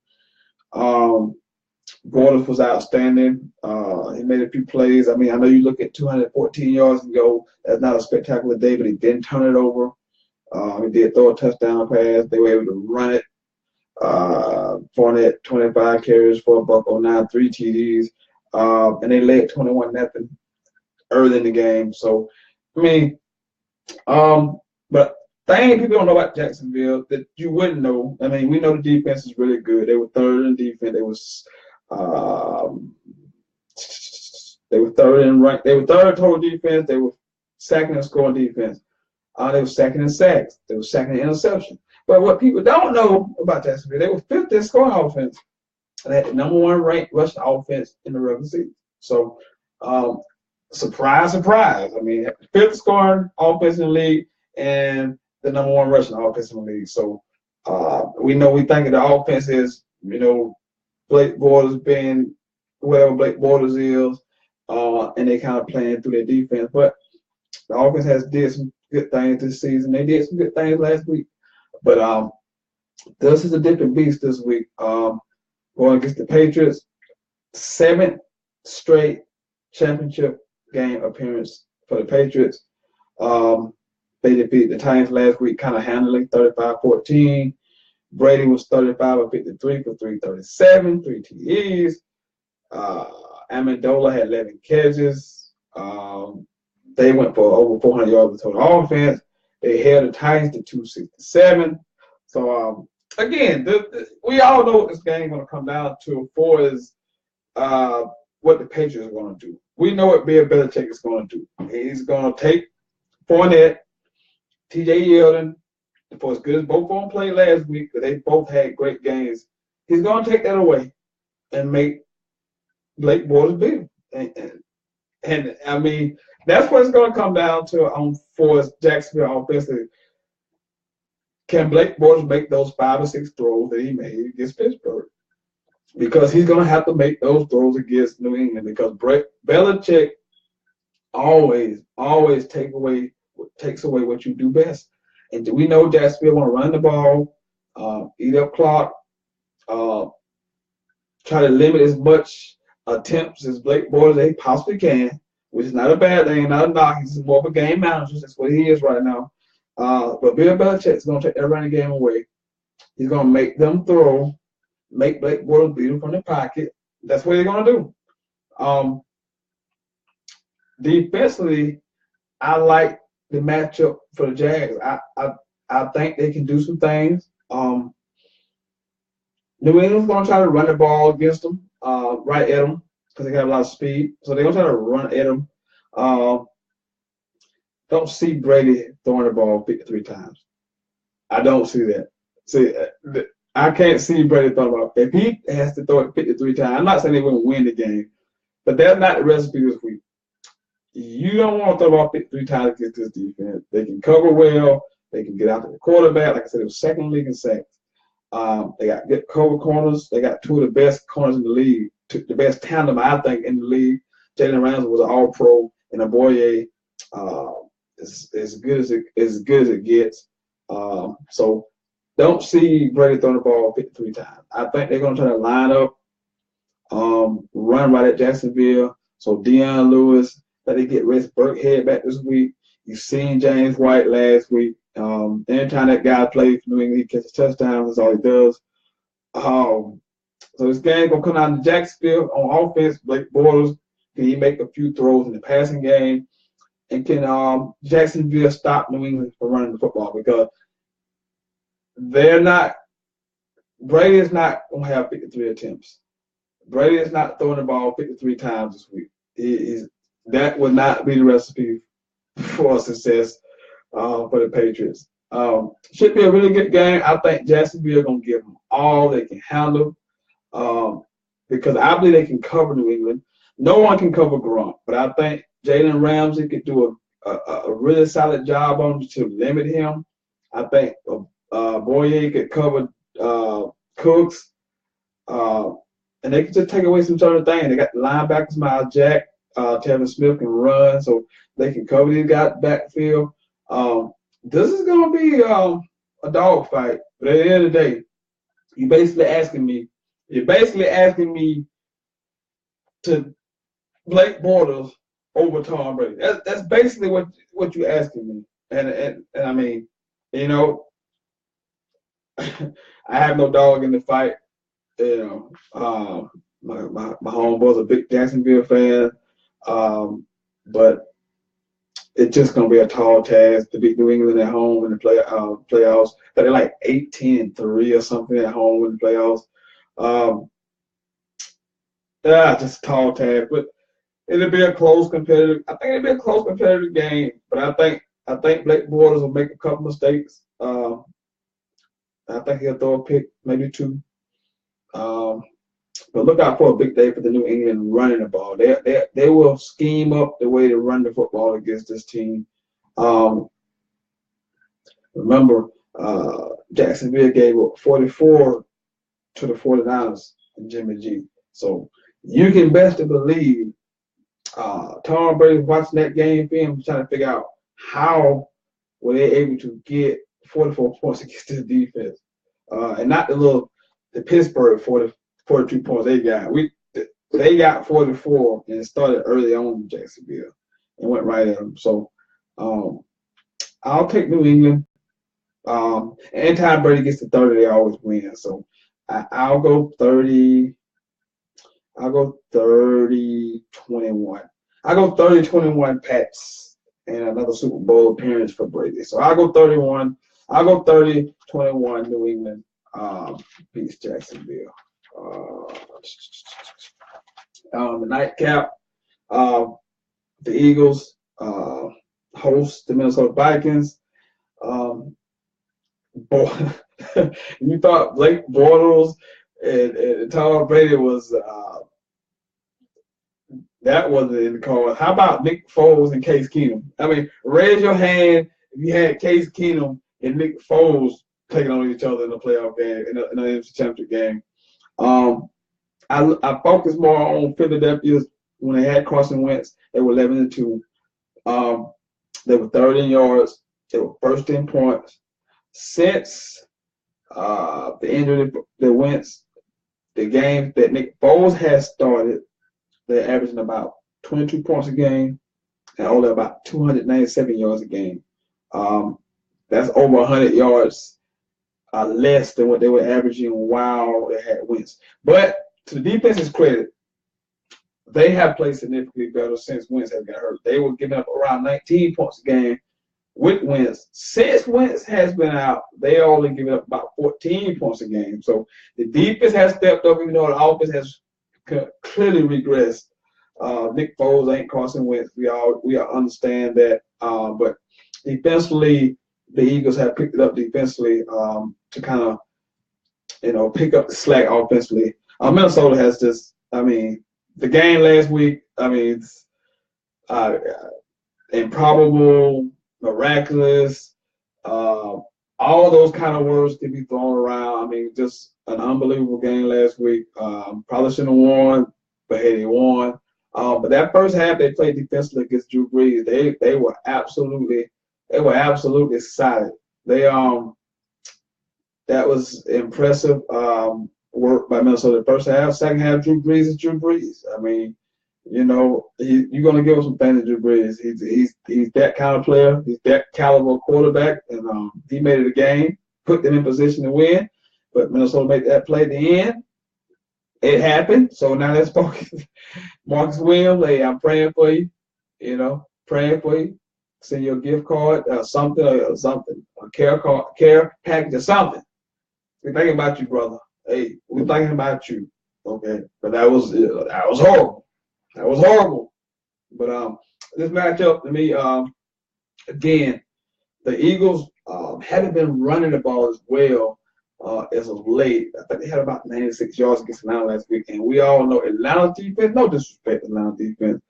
Borders was outstanding. He made a few plays. I mean, I know you look at 214 yards and go, that's not a spectacular day, but he didn't turn it over. He did throw a touchdown pass. They were able to run it. Fournette, 25 carries for $109, 3 TDs. And they led 21-0 early in the game. So, I mean, but thing people don't know about Jacksonville that you wouldn't know. I mean, we know the defense is really good. They were third in defense. They were third in rank. They were third total defense. They were second in scoring defense. They were second in sacks. They were second in interception. But what people don't know about Jacksonville, they were fifth in scoring offense. They had the number 1 ranked rushing offense in the regular season. So, surprise, surprise. I mean, fifth scoring offense in the league and the number 1 rushing offense in the league. So, we think the offense is, Blake Bortles being whoever Blake Bortles is, and they kind of playing through their defense. But the offense did some good things this season. They did some good things last week. But this is a different beast this week. Going against the Patriots, 7th straight championship game appearance for the Patriots. They defeated the Titans last week kind of handily, 35-14. Brady was 35 of 53 for 337, 3 TDs. Amendola had 11 catches. They went for over 400 yards of total offense. They held the Titans to 267. So, again, we all know what this game is going to come down to for is what the Patriots are going to do. We know what Bill Belichick is going to do. He's going to take Fournette, TJ Yeldon, for as good as both of them played last week, because they both had great games. He's going to take that away and make Blake Bortles beat him. And I mean, that's what it's going to come down to for Jacksonville offensively. Can Blake Bortles make those 5 or 6 throws that he made against Pittsburgh? Because he's going to have to make those throws against New England, because Belichick always takes away what you do best. And we know Jacksonville want to run the ball, eat up clock, try to limit as much attempts as Blake Bortles they possibly can, which is not a bad thing, not a knock. He's more of a game manager. That's what he is right now. But Bill Belichick is going to take that running game away. He's going to make them throw, make Blake Bortles beat him from the pocket. That's what they're going to do. Defensively, I like the matchup for the Jags. I think they can do some things. New England's going to try to run the ball against them, right at them, because they have a lot of speed. So they're going to try to run at them. Don't see Brady throwing the ball 53 times. I don't see that. See, I can't see Brady throwing the ball. If he has to throw it 53 times, I'm not saying they're going to win the game, but that's not the recipe this week. You don't want to throw the ball 53 times against this defense. They can cover well. They can get out to the quarterback. Like I said, it was second league in sacks. They got good cover corners. They got 2 of the best corners in the league, the best tandem, I think, in the league. Jalen Ramsey was an all-pro, and Aboye is as good as it gets. So don't see Brady throwing the ball 53 times. I think they're going to try to line up, run right at Jacksonville. So Deion Lewis, let they get Rex Burkhead back this week. You've seen James White last week. Anytime that guy plays for New England, he catches touchdowns. That's all he does. So this game going to come out to Jacksonville on offense. Blake Bortles, can he make a few throws in the passing game? And can Jacksonville stop New England from running the football? Because Brady is not going to have 53 attempts. Brady is not throwing the ball 53 times this week. That would not be the recipe for success for the Patriots. Should be a really good game. I think Jacksonville going to give them all they can handle, because I believe they can cover New England. No one can cover Gronk, but I think Jalen Ramsey could do a really solid job on him to limit him. I think Boye could cover Cooks, and they could just take away some sort of thing. They got the linebackers, Miles Jack, Tevin Smith can run, so they can cover these guys backfield. This is going to be a dogfight, but at the end of the day, you're basically asking me to Blake Bortles over Tom Brady. That's basically what you're asking me. And I mean, you know, I have no dog in the fight. You know, my homeboy's a big Jacksonville fan, but it's just gonna be a tall task to beat New England at home in the playoffs. But they're like 18-3 or something at home in the playoffs. Just a tall task, but it'll be a close competitive. I think it'll be a close competitive game. But I think Blake Bortles will make a couple mistakes. I think he'll throw a pick, maybe 2. But look out for a big day for the New England running the ball. They will scheme up the way to run the football against this team. Remember, Jacksonville gave up 44 to the 49ers and Jimmy G. So you can best to believe Tom Brady watching that game film, trying to figure out how were they able to get 44 points against this defense, and not the Pittsburgh 42 points they got. They got 44 and it started early on in Jacksonville and went right at them. So I'll take New England Anytime Brady gets to 30, they always win. So I'll go 30. I'll go 30-21. I'll go 30-21 Pats and another Super Bowl appearance for Brady. So I'll go 31. I'll go 30-21 New England beats Jacksonville. The nightcap, the Eagles host the Minnesota Vikings. You thought Blake Bortles and Tom Brady was that wasn't in the cards. How about Nick Foles and Case Keenum? I mean, raise your hand if you had Case Keenum and Nick Foles taking on each other in a playoff game, in an NFC Championship game. I focus more on Philadelphia when they had Carson Wentz. They were 11-2. They were third in yards. They were first in points. Since the injury that Wentz, the game that Nick Foles has started, they're averaging about 22 points a game and only about 297 yards a game. That's over 100 yards less than what they were averaging while they had Wentz. But to the defense's credit, they have played significantly better since Wentz has got hurt. They were giving up around 19 points a game with Wentz. Since Wentz has been out, they only giving up about 14 points a game. So the defense has stepped up, even though the offense has clearly regressed. Nick Foles ain't Carson Wentz. We all understand that. But defensively, the Eagles have picked it up defensively to kind of, pick up the slack offensively. Minnesota has just, the game last week, it's improbable, miraculous, all those kind of words can be thrown around. Just an unbelievable game last week. Probably shouldn't have won, but hey, they won. But that first half they played defensively against Drew Brees. They were absolutely solid. That was impressive work by Minnesota the first half. Second half, Drew Brees is Drew Brees. You're gonna give him some things to Drew Brees. He's that kind of player. He's that caliber quarterback, and he made it a game, put them in position to win. But Minnesota made that play at the end. It happened. So now let's focus. Marcus Williams, hey, I'm praying for you. Praying for you. Send you a gift card, something, a care package, or something. We're thinking about you, brother. Hey, we're thinking about you. Okay, but that was horrible. That was horrible. But this matchup to me, again, the Eagles haven't been running the ball as well as of late. I think they had about 96 yards against Atlanta last week, and we all know Atlanta's defense. No disrespect to Atlanta defense.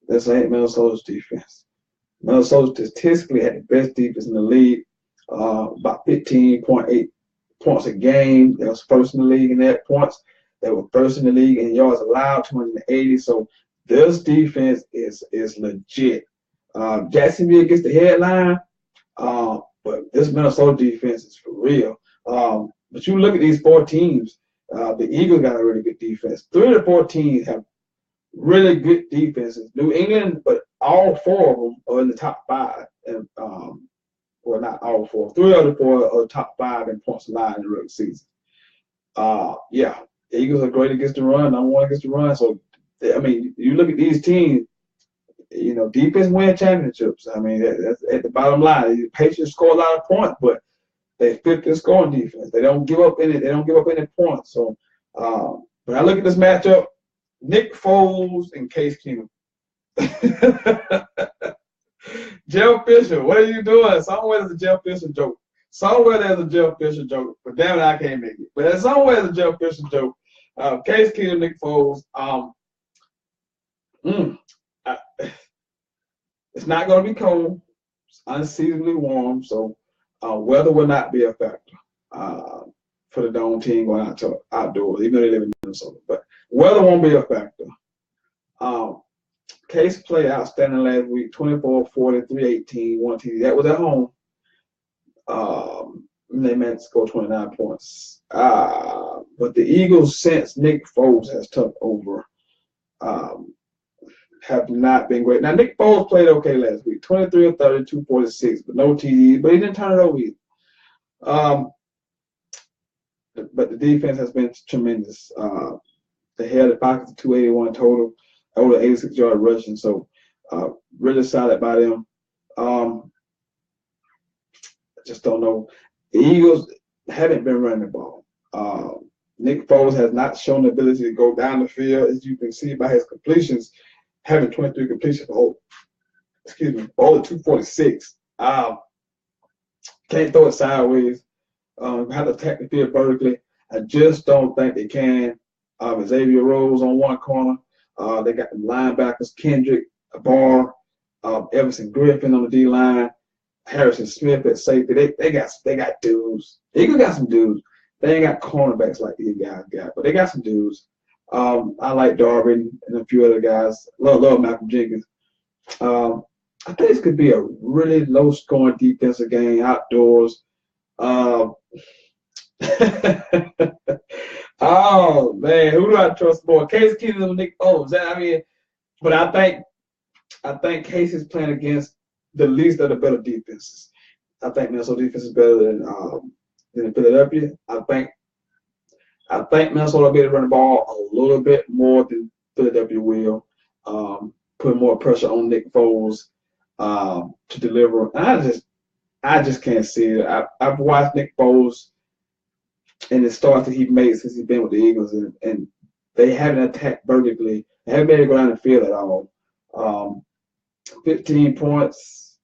This ain't Minnesota's defense. Minnesota statistically had the best defense in the league, about 15.8 points a game. They was first in the league in net points. They were first in the league in yards allowed, 280. So this defense is legit. Jacksonville gets the headline, but this Minnesota defense is for real. But you look at these four teams, the Eagles got a really good defense. 3 of the 4 teams have really good defenses. New England, but all 4 of them are in the top 5. And well, not all 4. 3 of the 4 are top 5 in points allowed in the regular season. Yeah, the Eagles are great against the run. Number 1 against the run. So, you look at these teams. Defense win championships. That's at the bottom line. The Patriots score a lot of points, but they fit their scoring defense. They don't give up any. They don't give up any points. So, when I look at this matchup, Nick Foles and Case Keenum. Jeff Fisher, what are you doing? Somewhere there's a Jeff Fisher joke. Somewhere there's a Jeff Fisher joke, but damn it, I can't make it. But somewhere there's a Jeff Fisher joke. Case Keenum, Nick Foles. It's not going to be cold. It's unseasonably warm, so weather will not be a factor for the Dome team going out to outdoors, even though they live in Minnesota. But weather won't be a factor. Case played outstanding last week, 24, 40, 318, 1 TD. That was at home. They managed to score 29 points. But the Eagles, since Nick Foles has took over, have not been great. Now, Nick Foles played okay last week, 23 of 30, 246, but no TD, but he didn't turn it over either. But the defense has been tremendous. They held the Falcons to 281 total, over 86-yard rushing. So really solid by them. I just don't know. The Eagles haven't been running the ball. Nick Foles has not shown the ability to go down the field, as you can see by his completions, having 23 completions for all 246. Can't throw it sideways. Have to attack the field vertically. I just don't think they can. Xavier Rose on one corner. They got the linebackers, Kendrick, Barr, Everson Griffin on the D line, Harrison Smith at safety. They got dudes. Eagles got some dudes. They ain't got cornerbacks like these guys got, but they got some dudes. I like Darvin and a few other guys. Love Malcolm Jenkins. I think this could be a really low-scoring defensive game outdoors. Oh man, who do I trust more? Case Keenum or Nick Foles? But I think Case is playing against the least of the better defenses. I think Minnesota defense is better than Philadelphia. I think Minnesota will be able to run the ball a little bit more than Philadelphia will. Put more pressure on Nick Foles to deliver. I just can't see it. I've watched Nick Foles and the starts that he made since he's been with the Eagles, and they haven't attacked vertically. They haven't been able to go down the field at all. 15 points,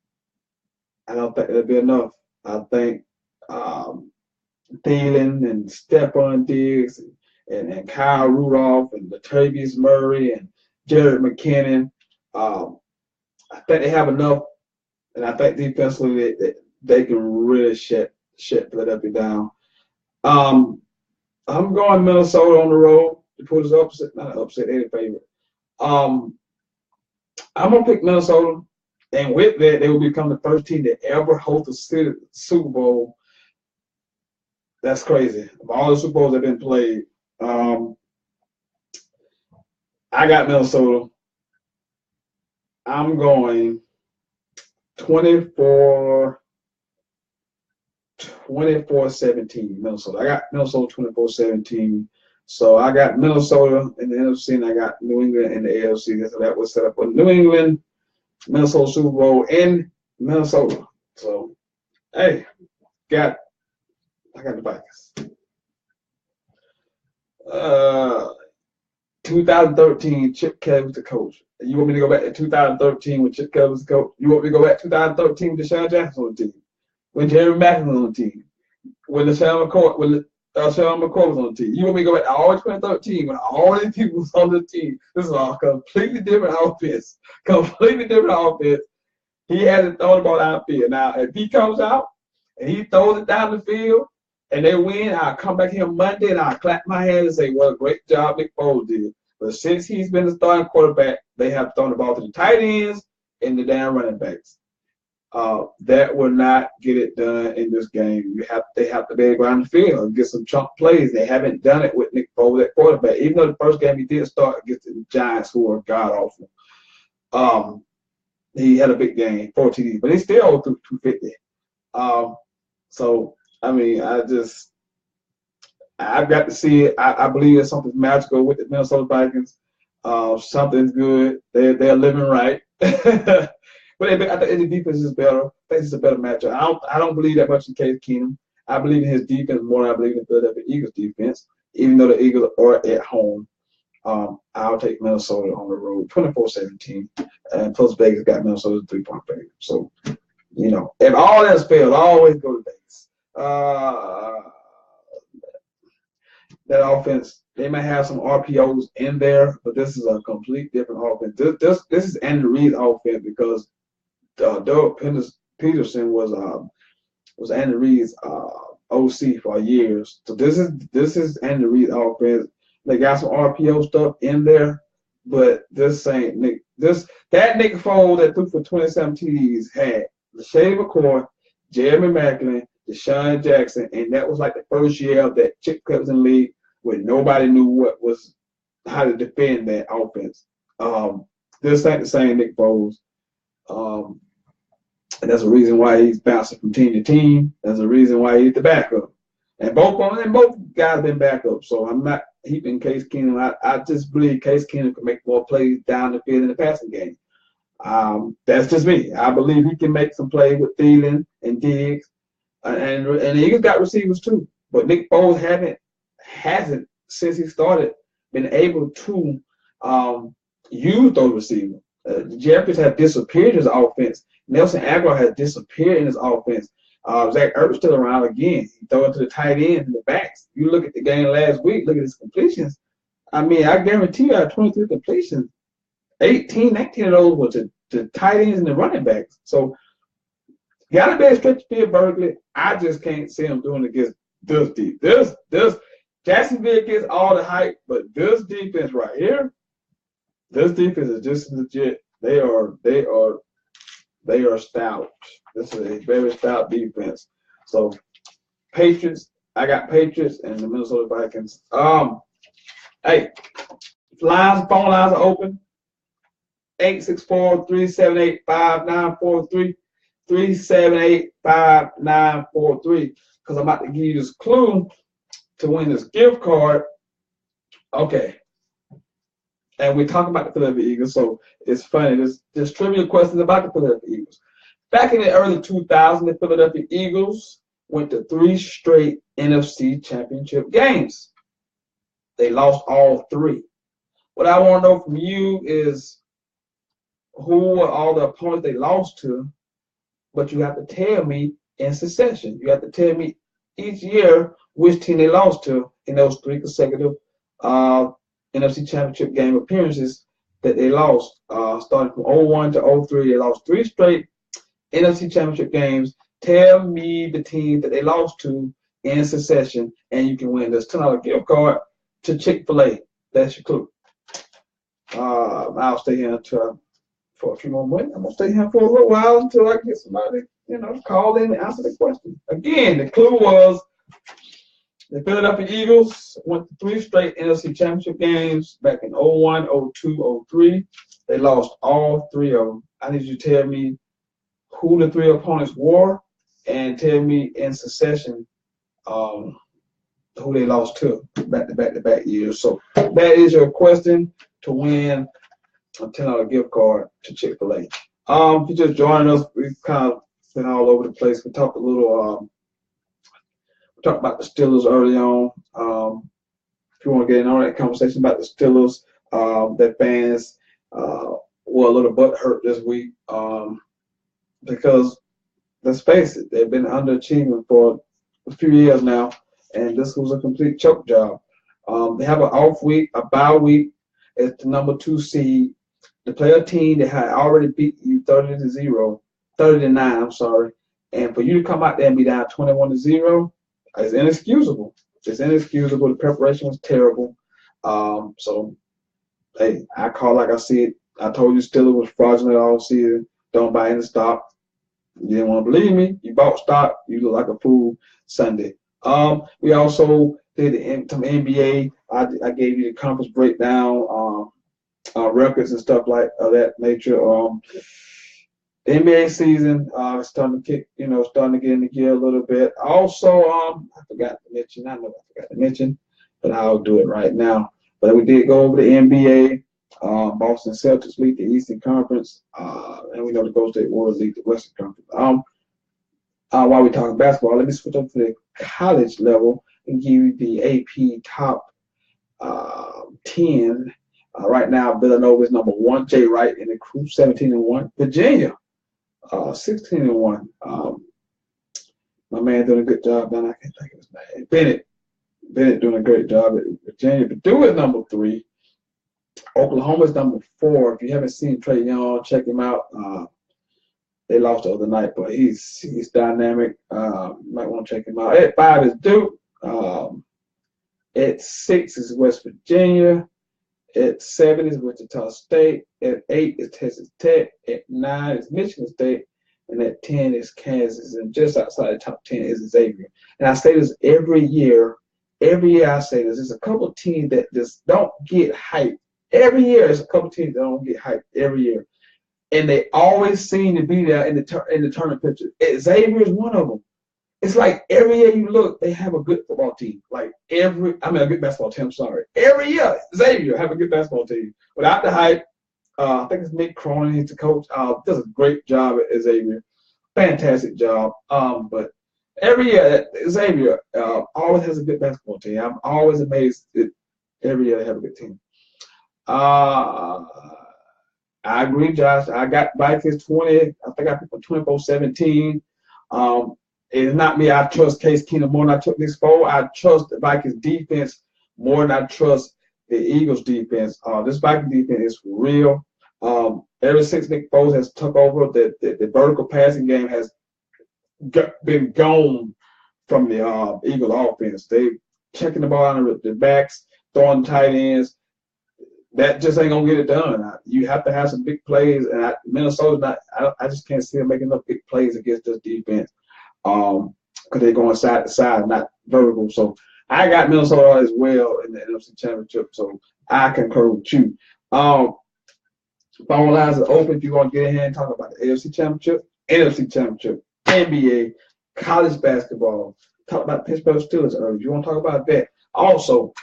I don't think that'll be enough. I think Thielen and Stephon Diggs and Kyle Rudolph and Latavius Murray and Jared McKinnon, I think they have enough, and I think defensively they can really shut Philadelphia down. I'm going Minnesota on the road to put us upset, not an upset, they're the favorite. I'm gonna pick Minnesota, and with that, they will become the first team to ever host a Super Bowl. That's crazy. Of all the Super Bowls that have been played, I got Minnesota. I'm going 24-17 Minnesota. I got Minnesota 24-17. So I got Minnesota in the NFC, and I got New England in the AFC. So that was set up for New England, Minnesota Super Bowl in Minnesota. So, hey, I got the Vikings. 2013, Chip Kelly was the coach. You want me to go back to 2013 when Chip Kelly was the coach? You want me to go back to 2013 with Deshaun Jackson on the team? When Jerry Maclin was on the team? When Sean McCoy was on the team? You want me to go back to all 2013 when all these people was on the team? This is a completely different offense. Completely different offense. He hasn't thrown the ball out the field. Now, if he comes out and he throws it down the field and they win, I'll come back here Monday and I'll clap my hands and say, well, great job Nick Foles did. But since he's been the starting quarterback, they have thrown the ball to the tight ends and the damn running backs. That will not get it done in this game. They have to be able to go on the field and get some chunk plays. They haven't done it with Nick Foles at quarterback. Even though the first game he did start against the Giants, who were god-awful. He had a big game, 4 TDs, but he still threw 250. So, I mean, I've got to see it. I believe there's something magical with the Minnesota Vikings. Something's good. They're living right. But I think the defense is better. I think it's a better matchup. I don't believe that much in Case Keenum. I believe in his defense more than I believe in the Philadelphia Eagles defense. Even though the Eagles are at home, I'll take Minnesota on the road, 24-17. And plus Vegas got Minnesota's 3-point favorite. So, if all else fails, I always go to Vegas. That offense, they may have some RPOs in there, but this is a complete different offense. This is Andy Reid's offense because Doug Peterson was Andy Reid's OC for years. So this is Andy Reid's offense. They got some RPO stuff in there, but this ain't Nick. That Nick Foles that threw for 27 TDs had LaShawn McCoy, Jeremy Maclin, Deshaun Jackson, and that was like the first year of that Chip Kelly was in the league where nobody knew how to defend that offense. This ain't the same Nick Foles. And that's the reason why he's bouncing from team to team. That's the reason why he's the backup. And both guys been backup. So I'm not heaping Case Keenum. I just believe Case Keenum can make more plays down the field in the passing game. That's just me. I believe he can make some plays with Thielen and Diggs. And the Eagles got receivers too. But Nick Foles hasn't since he started been able to use those receivers. Jeffries has disappeared in his offense. Nelson Aguilar has disappeared in his offense. Zach Ertz still around again. He throw it to the tight ends and the backs. You look at the game last week, look at his completions. I mean, I guarantee you out of 23 completions, 19 of those were to tight ends and the running backs. So, you got to be a stretch field Berkeley. I just can't see him doing it against this deep. This Jacksonville gets all the hype, but this defense right here, this defense is just legit. They are stout. This is a very stout defense. So Patriots, I got Patriots and the Minnesota Vikings. Hey, phone lines are open. 864-378-5943. 378-5943. Because I'm about to give you this clue to win this gift card. Okay. And we're talking about the Philadelphia Eagles, so it's funny. There's trivia questions about the Philadelphia Eagles. Back in the early 2000s, the Philadelphia Eagles went to 3 straight NFC championship games. They lost all 3. What I want to know from you is who were all the opponents they lost to, but you have to tell me in succession. You have to tell me each year which team they lost to in those 3 consecutive NFC championship game appearances that they lost. Starting from 01 to 03, they lost 3 straight NFC championship games. Tell me the team that they lost to in succession, and you can win this $10 gift card to Chick-fil-A. That's your clue. I'll stay here for a few more minutes. I'm going to stay here for a little while until I get somebody, call in and answer the question. Again, the clue was the Philadelphia Eagles went to 3 straight NFC championship games back in 01, 02, 03. They lost all 3 of them. I need you to tell me who the 3 opponents were and tell me in succession who they lost to back-to-back years. So that is your question to win a $10 gift card to Chick-fil-A. If you just joining us, we've kind of been all over the place. We talked a little talked about the Steelers early on. If you want to get in on that conversation about the Steelers, that fans were a little butthurt this week because, let's face it, they've been underachieving for a few years now, and this was a complete choke job. They have an off week, a bye week. It's the number 2 seed. They play a team that had already beat you 30-9, I'm sorry. And for you to come out there and be down 21-0, it's inexcusable. It's inexcusable. The preparation was terrible. So, hey, I call like I see it. I told you Steelers was fraudulent all season. Don't buy any stock. You didn't want to believe me. You bought stock. You look like a fool Sunday. We also did some NBA. I gave you the conference breakdown, records and stuff like that nature. The NBA season is starting to kick, starting to get in the gear a little bit. Also, I forgot to mention, I know I forgot to mention, but I'll do it right now. But we did go over the NBA. Boston Celtics lead the Eastern Conference, and we know the Golden State Warriors lead the Western Conference. While we're talking basketball, let me switch up to the college level and give you the AP top 10. Right now, Villanova is number 1. Jay Wright in the crew, 17-1. Virginia, 16-1. My man doing a good job. Man, I can't think of his name. Bennett doing a great job at Virginia. Purdue is number 3. Oklahoma is number 4. If you haven't seen Trae Young, check him out. They lost the other night, but he's dynamic. You might want to check him out. At 5 is Duke. At 6 is West Virginia. At 7 is Wichita State. At 8 is Texas Tech. At 9 is Michigan State. And at 10 is Kansas. And just outside the top 10 is Xavier. And I say this every year. Every year I say this. There's a couple of teams that just don't get hyped. Every year there's a couple of teams that don't get hyped every year. and they always seem to be there in the tournament picture. Xavier is one of them. It's like every year you look, they have a good football team. Like a good basketball team. I'm sorry. Every year, Xavier have a good basketball team. Without the hype, I think it's Nick Cronin, he's the coach. Does a great job at Xavier. Fantastic job. But every year, Xavier always has a good basketball team. I'm always amazed that every year they have a good team. I agree, Josh. I got Vikings 20. I think I picked 24-17. It's not me. I trust Case Keenum more than I took this four. I trust the Vikings defense more than I trust the Eagles defense. This Vikings defense is real. Ever since Nick Foles has took over, the vertical passing game has been gone from the Eagles offense. They checking the ball out of the backs, throwing tight ends. That just ain't gonna get it done. You have to have some big plays, and Minnesota's not. I just can't see them making enough big plays against this defense. Because they're going side to side, not vertical. So I got Minnesota as well in the NFC Championship. So I concur with you. Phone lines are open if you want to get in here and talk about the AFC Championship, NFC Championship, NBA, college basketball. Talk about the Pittsburgh Steelers earlier. You want to talk about that? Also,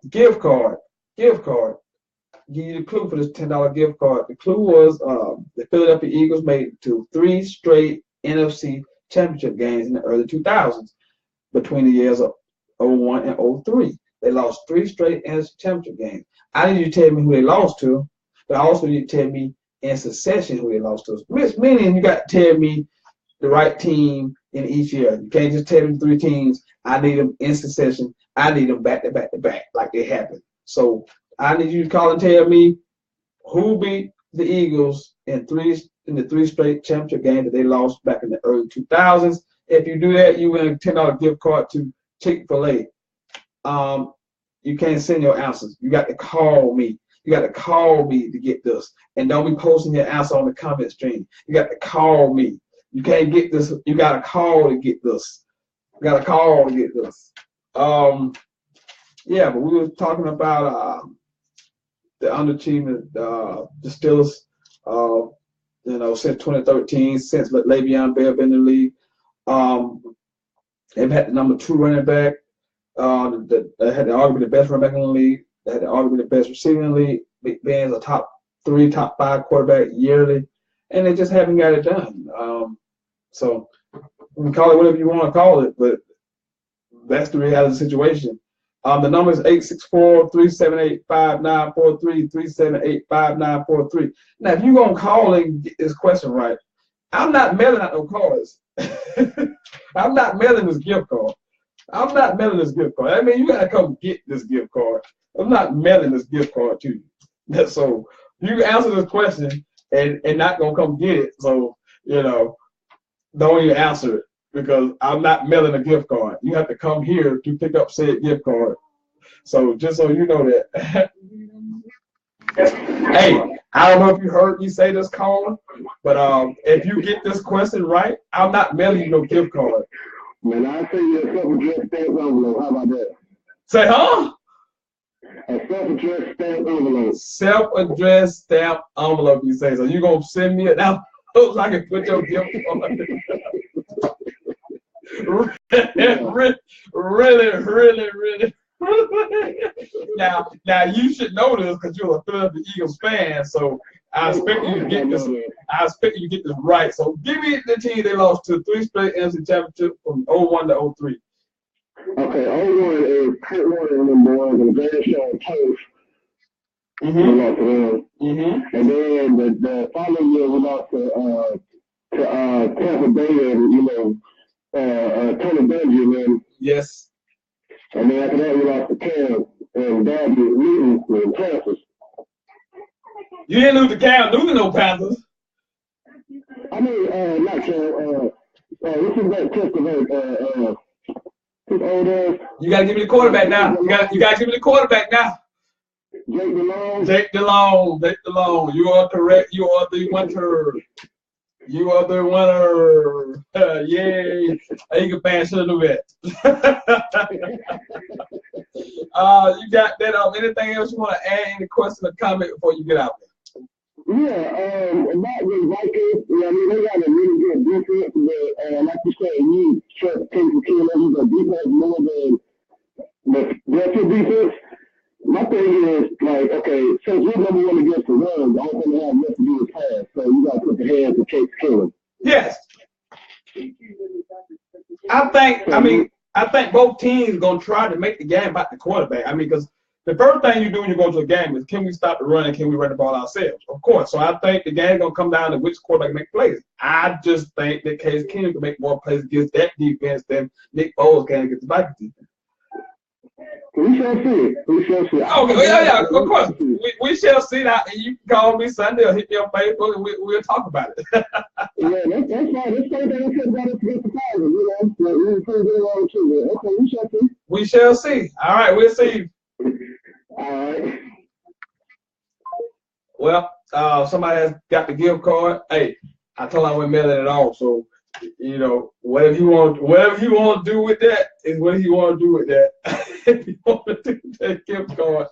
gift card. Give you the clue for this $10 gift card. The clue was the Philadelphia Eagles made it to 3 straight NFC championship games in the early 2000s between the years of 01 and 03. They lost 3 straight NFC championship games. I need you to tell me who they lost to, but I also need to tell me in succession who they lost to. Meaning you got to tell me the right team in each year. You can't just tell me 3 teams. I need them in succession. I need them back to back to back like they happened. So I need you to call and tell me who beat the Eagles in the 3 straight championship games that they lost back in the early 2000s. If you do that, you win a $10 gift card to Chick-fil-A. You can't send your answers. You got to call me. You got to call me to get this. And don't be posting your answer on the comment stream. You got to call me. You can't get this. You got to call to get this. You got to call to get this. Yeah, but we were talking about the underachievement, the Steelers, since 2013, since Le'Veon Bell been in the league. They've had the number 2 running back. They had arguably the best running back in the league. They had arguably the best receiver in the league. Big Ben's a top 3, top 5 quarterback yearly, and they just haven't got it done. So you can call it whatever you want to call it, but that's the reality of the situation. The number is 864-378-5943, 378-5943. Now, if you're going to call and get this question right, I'm not mailing out no cards. I'm not mailing this gift card. I'm not mailing this gift card. I mean, you got to come get this gift card. I'm not mailing this gift card to you. So you can answer this question and not going to come get it. So, don't even answer it. Because I'm not mailing a gift card. You have to come here to pick up said gift card. So just so you know that. Hey, I don't know if you heard me say this, caller, but if you get this question right, I'm not mailing you no gift card. Man, I'll send you a self-addressed stamp envelope. How about that? Say, huh? A self-addressed stamp envelope. Self-addressed stamp envelope, you say. So you're going to send me it now so I can put your gift card. really. Now you should know this because you're a Philadelphia Eagles fan. So I expect you to get this. I expect you to get this right. So give me the team they lost to 3 straight NFC championship from 01 to 03. Okay, 01 is Kurt Warner and them boys and Barry Sean Toast. We lost to them. And then the following year we lost to Tampa Bay and Tony Dungy, man. Yes. And then after that, we lost to Cam and Darby Newton and Panthers. You didn't lose to Cam Newton, no Panthers. I mean, not Cam. What's his name? Testimony. His old ass. You gotta give me the quarterback now. You gotta give me the quarterback now. Jake DeLong. You are correct. You are the winner. You are the winner. Yay. Eagle fan should have knew that. You got that. Anything else you want to add? Any question or comment before you get out there? About the Vikings, I mean, they got a really good defense, but like you said, you trust Casey Keenum, the defense more than the rest of defense. My thing is, like, okay, since we're number one against the run, the only thing they have left to do is pass, so you got to put the hands of Casey Keenum. Yes. I think both teams going to try to make the game about the quarterback. I mean, because the first thing you do when you go to a game is, can we stop the run and can we run the ball ourselves? Of course. So I think the game going to come down to which quarterback make plays. I just think that Case Keenum can make more plays against that defense than Nick Foles can against the Vikings defense. We shall see. Okay, yeah, of course. We shall see that. And you can call me Sunday or hit me on Facebook and we'll talk about it. That's fine. This same thing we said about us against the Tigers, we pretty good on too. Okay, we shall see. We shall see. All right, we'll see. All right. Well, somebody has got the gift card. Hey, I told him I wouldn't mail it at all. So, whatever you want to do with that is what you want to do with that. If you want to do that gift card,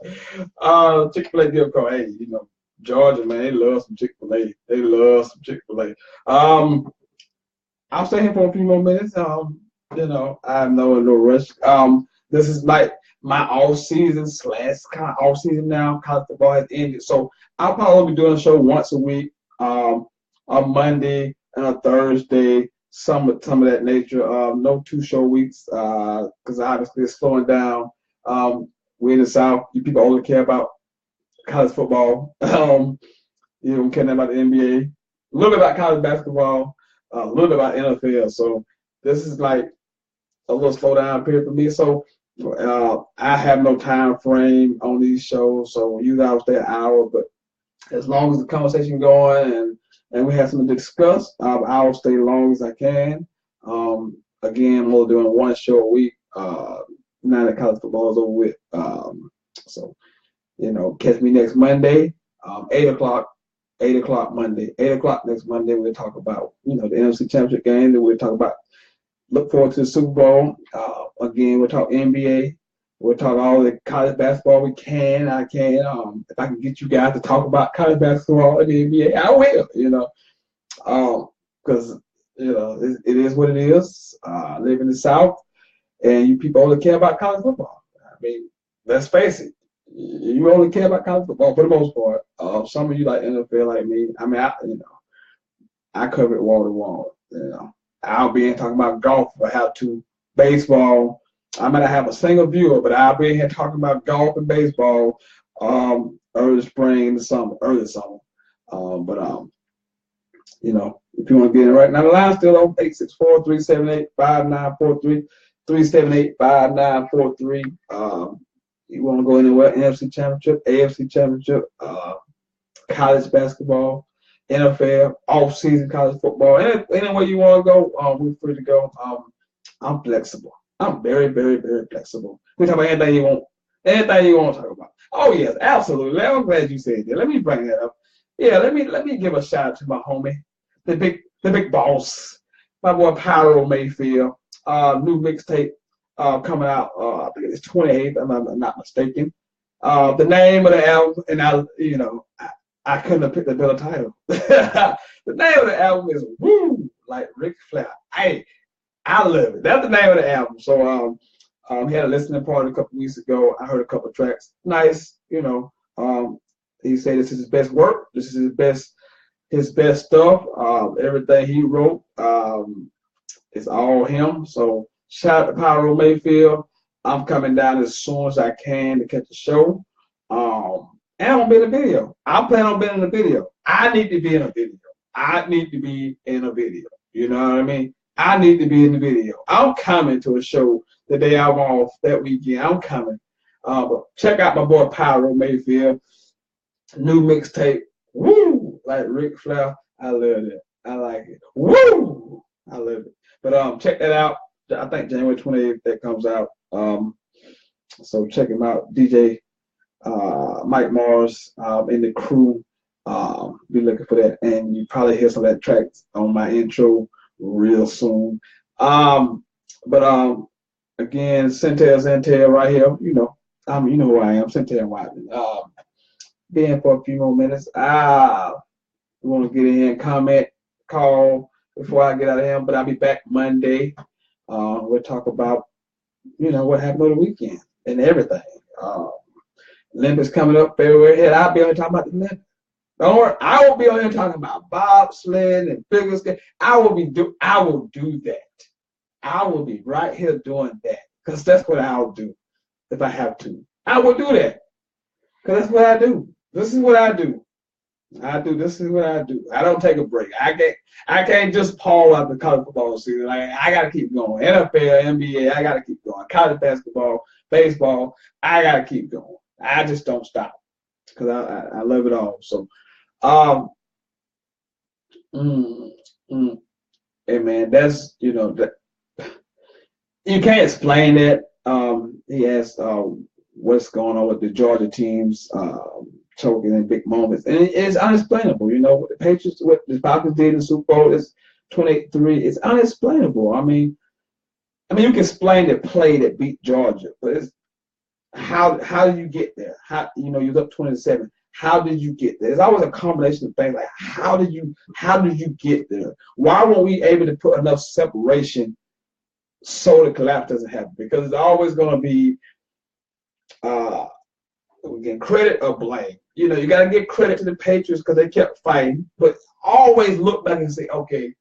Chick-fil-A gift card. Hey, Georgia, man, they love some Chick-fil-A. I'll stay here for a few more minutes. I'm no rush. This is like my off-season / kind of off-season now. College football has ended. So I'll probably be doing a show once a week, on Monday and a Thursday, some of that nature. No 2-show weeks, because obviously it's slowing down. We're in the South. You people only care about college football. You don't care about the NBA. A little bit about college basketball. A little bit about NFL. So this is like a little slowdown period for me. So I have no time frame on these shows. So usually I'll stay an hour, but as long as the conversation going and we have something to discuss, I'll stay as long as I can. Again, I'm only doing one show a week. Now that college football is over with. So, catch me next Monday, 8 o'clock Monday. 8 o'clock next Monday, we'll talk about, the NFC Championship game. Then we'll talk about, look forward to the Super Bowl. Again, we'll talk NBA. We'll talk all the college basketball we can. I can. If I can get you guys to talk about college basketball and the NBA, I will, because, it is what it is. I live in the South, and you people only care about college football. I mean, let's face it. You only care about college football for the most part. Some of you like NFL like me. I mean, I cover it wall to wall. I'll be in talking about golf if I have to, baseball. I might not have a single viewer, but I'll be in here talking about golf and baseball early spring, early summer. If you want to get in right now, the line's still open, 864-378-5943, 378-5943. You want to go anywhere, NFC Championship, AFC Championship, college basketball, NFL, off-season college football, anywhere you want to go, we're free to go. I'm flexible. I'm very, very, very flexible. We talk about anything you want to talk about. Oh yes, absolutely. I'm glad you said that. Let me bring that up. Yeah, let me give a shout out to my homie, the big boss, my boy Pyro Mayfield. New mixtape coming out. I think it's 28th. I'm not mistaken. The name of the album, and I couldn't have picked a better title. The name of the album is Woo, like Ric Flair. Hey, I love it. That's the name of the album. So he had a listening party a couple weeks ago. I heard a couple of tracks. Nice, he said this is his best work. This is his best stuff. Everything he wrote is all him. So shout out to Pyro Mayfield. I'm coming down as soon as I can to catch the show. And I'm gonna be in a video. I plan on being in a video. I need to be in a video. You know what I mean? I need to be in the video. I'm coming to a show the day I'm off that weekend. I'm coming. But check out my boy Pyro Mayfield. New mixtape. Woo! Like Ric Flair. I love it. I like it. Woo! I love it. But check that out. I think January 28th that comes out. So check him out. DJ Mike Mars and the crew. Be looking for that. And you probably hear some of that tracks on my intro real soon. Again, Sentell right here. You know who I am, Sentell Whiteman. Being for a few more minutes. you want to get in here and comment, call before I get out of here. But I'll be back Monday. We'll talk about, what happened over the weekend and everything. Olympics coming up February. I'll be on here talking about the Olympics. Don't worry, I will be on here talking about bobsled and figure skating. I will do that. I will be right here doing that because that's what I'll do if I have to. I will do that because that's what I do. This is what I do. This is what I do. I don't take a break. I can't just pause out the college football season. I gotta keep going. NFL, NBA, I gotta keep going. College basketball, baseball, I gotta keep going. I just don't stop because I love it all. So, hey man, that's that you can't explain that. He asked what's going on with the Georgia teams choking in big moments, and it's unexplainable. What the Patriots, what the Falcons did in the Super Bowl is 28-3. It's unexplainable. I mean, you can explain the play that beat Georgia, but it's how do you get there? You're up 27. How did you get there? It's always a combination of things. Like how did you get there? Why weren't we able to put enough separation so the collapse doesn't happen? Because it's always going to be we get credit or blame. You got to give credit to the Patriots because they kept fighting, but always look back and say, okay,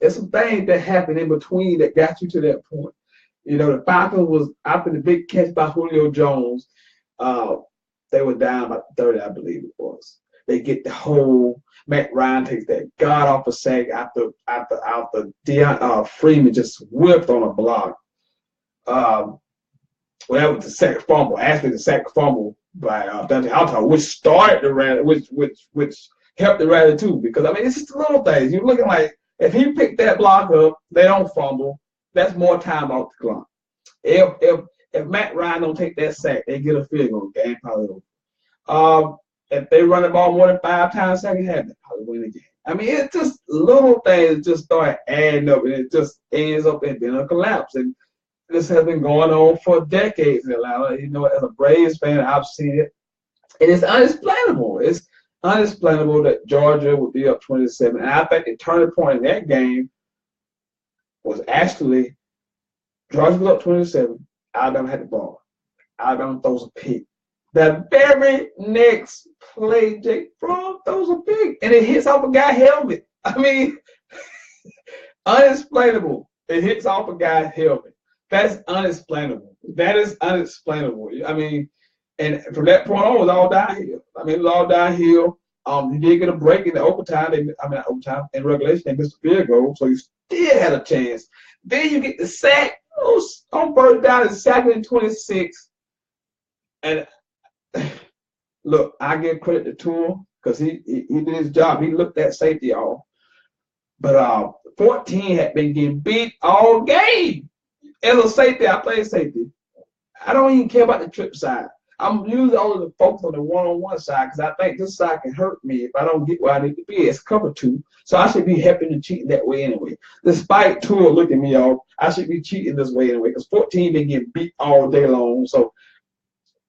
there's some things that happened in between that got you to that point. The Falcons was after the big catch by Julio Jones. They were down about 30, I believe it was. They get the whole Matt Ryan takes that god awful sack after Deion Freeman just whipped on a block. That was the sack fumble. Actually, the sack fumble by Dante Alton, which started the rally, which helped the rally too. Because it's just the little things. You're looking like if he picked that block up, they don't fumble. That's more time off the clock. If Matt Ryan don't take that sack, they get a field goal. Game probably over. If they run the ball more than 5 times second half, they probably win the game. It's just little things just start adding up, and it just ends up in being a collapse. And this has been going on for decades in Atlanta. As a Braves fan, I've seen it. And it's unexplainable. It's unexplainable that Georgia would be up 27. And I think the turning point in that game was actually Georgia was up 27. Alabama had the ball. Alabama throws a pick. The very next play, Jake Fromm throws a pick, and it hits off a guy's helmet. Unexplainable. It hits off a guy's helmet. That's unexplainable. That is unexplainable. And from that point on, it was all downhill. It was all downhill. You did get a break in the overtime. Not overtime, in regulation, they missed a field goal, so you still had a chance. Then you get the sack on first down, it's 2nd and 26. And look, I give credit to Tua because he did his job. He looked that safety off. But 14 had been getting beat all game. As a safety, I play safety. I don't even care about the trip side. I'm usually only the focus on the one-on-one side because I think this side can hurt me if I don't get where I need to be. It's cover 2. So I should be helping and cheating that way anyway. Despite Tua looking me off, I should be cheating this way anyway because 14 been getting beat all day long. So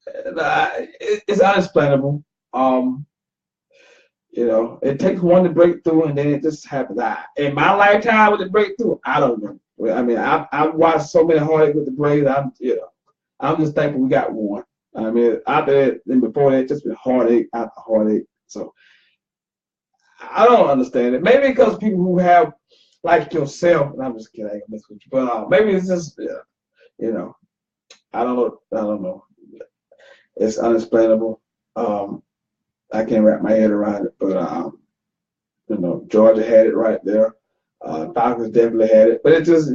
it's unexplainable. It takes one to break through and then it just happens. In my lifetime with the breakthrough, I don't know. I've watched so many heartache with the Braves. I'm just thankful we got one. After that and before that, just been heartache after heartache. So I don't understand it. Maybe because people who have like yourself, and I'm just kidding, I can mess with you, but maybe it's just I don't know. It's unexplainable. I can't wrap my head around it, but Georgia had it right there. Falcons definitely had it, but it just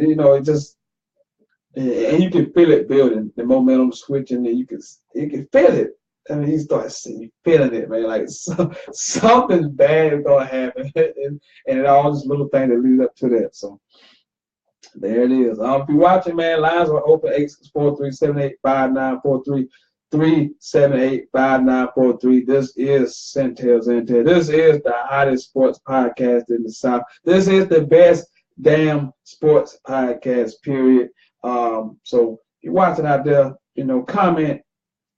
and you can feel it building, the momentum switching, and you can feel it. You start feeling it, man. Like something bad is gonna happen, and it all just little things that lead up to that. So there it is. If you're watching, man, lines are open 864-378-5943. 378-5943. This is Sentell. This is the hottest sports podcast in the South. This is the best damn sports podcast, period. So if you're watching out there, comment,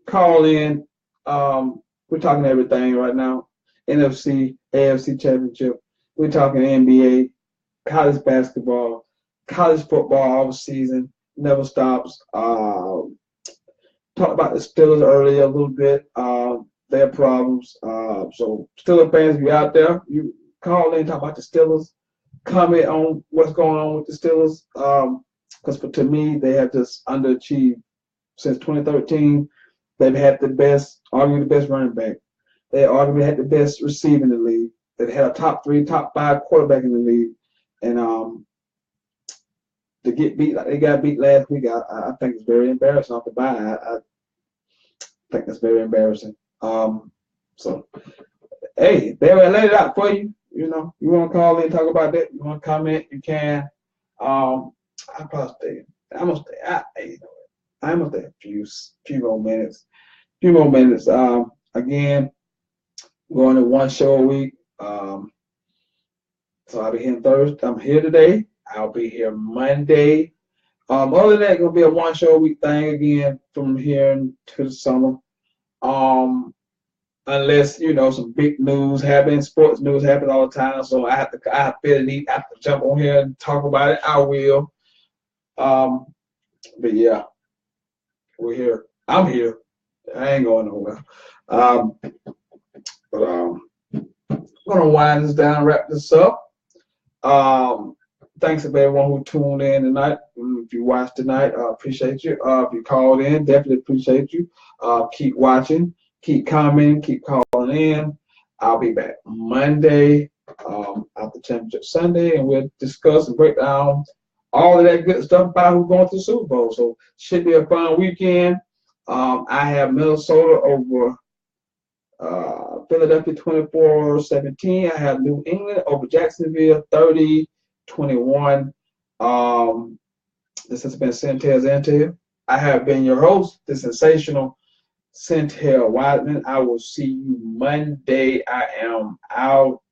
call in. We're talking everything right now. NFC, AFC championship. We're talking NBA, college basketball, college football all season, never stops. Talked about the Steelers earlier a little bit, their problems. So Steelers fans, if you're out there, you call in, talk about the Steelers, comment on what's going on with the Steelers. Because to me, they have just underachieved since 2013. They've had arguably the best running back. They arguably had the best receiver in the league. They've had a top 3, top 5 quarterback in the league. And to get beat like they got beat last week, I think it's very embarrassing off the bye. I think that's very embarrassing. So, hey, there I laid it out for you. You know, you want to call in, talk about that. You want to comment, you can. I'll probably stay. I'm gonna stay. I'm gonna stay a few more minutes. Again, going to one show a week. So I'll be here Thursday. I'm here today. I'll be here Monday. Other than that, gonna be a one show a week thing again from here to the summer. Unless some big news happens, sports news happens all the time. So I have to jump on here and talk about it. I will. But yeah, we're here. I'm here. I ain't going nowhere. But I'm gonna wind this down, wrap this up. Thanks to everyone who tuned in tonight. If you watched tonight, appreciate you. If you called in, definitely appreciate you. Keep watching, keep commenting, keep calling in. I'll be back Monday after Championship Sunday, and we'll discuss and break down all of that good stuff about who's going to the Super Bowl. So should be a fun weekend. I have Minnesota over Philadelphia 24-17. I have New England over Jacksonville 30-21. This has been Sentell. I have been your host, the sensational Sentell Wiseman. I will see you Monday. I am out.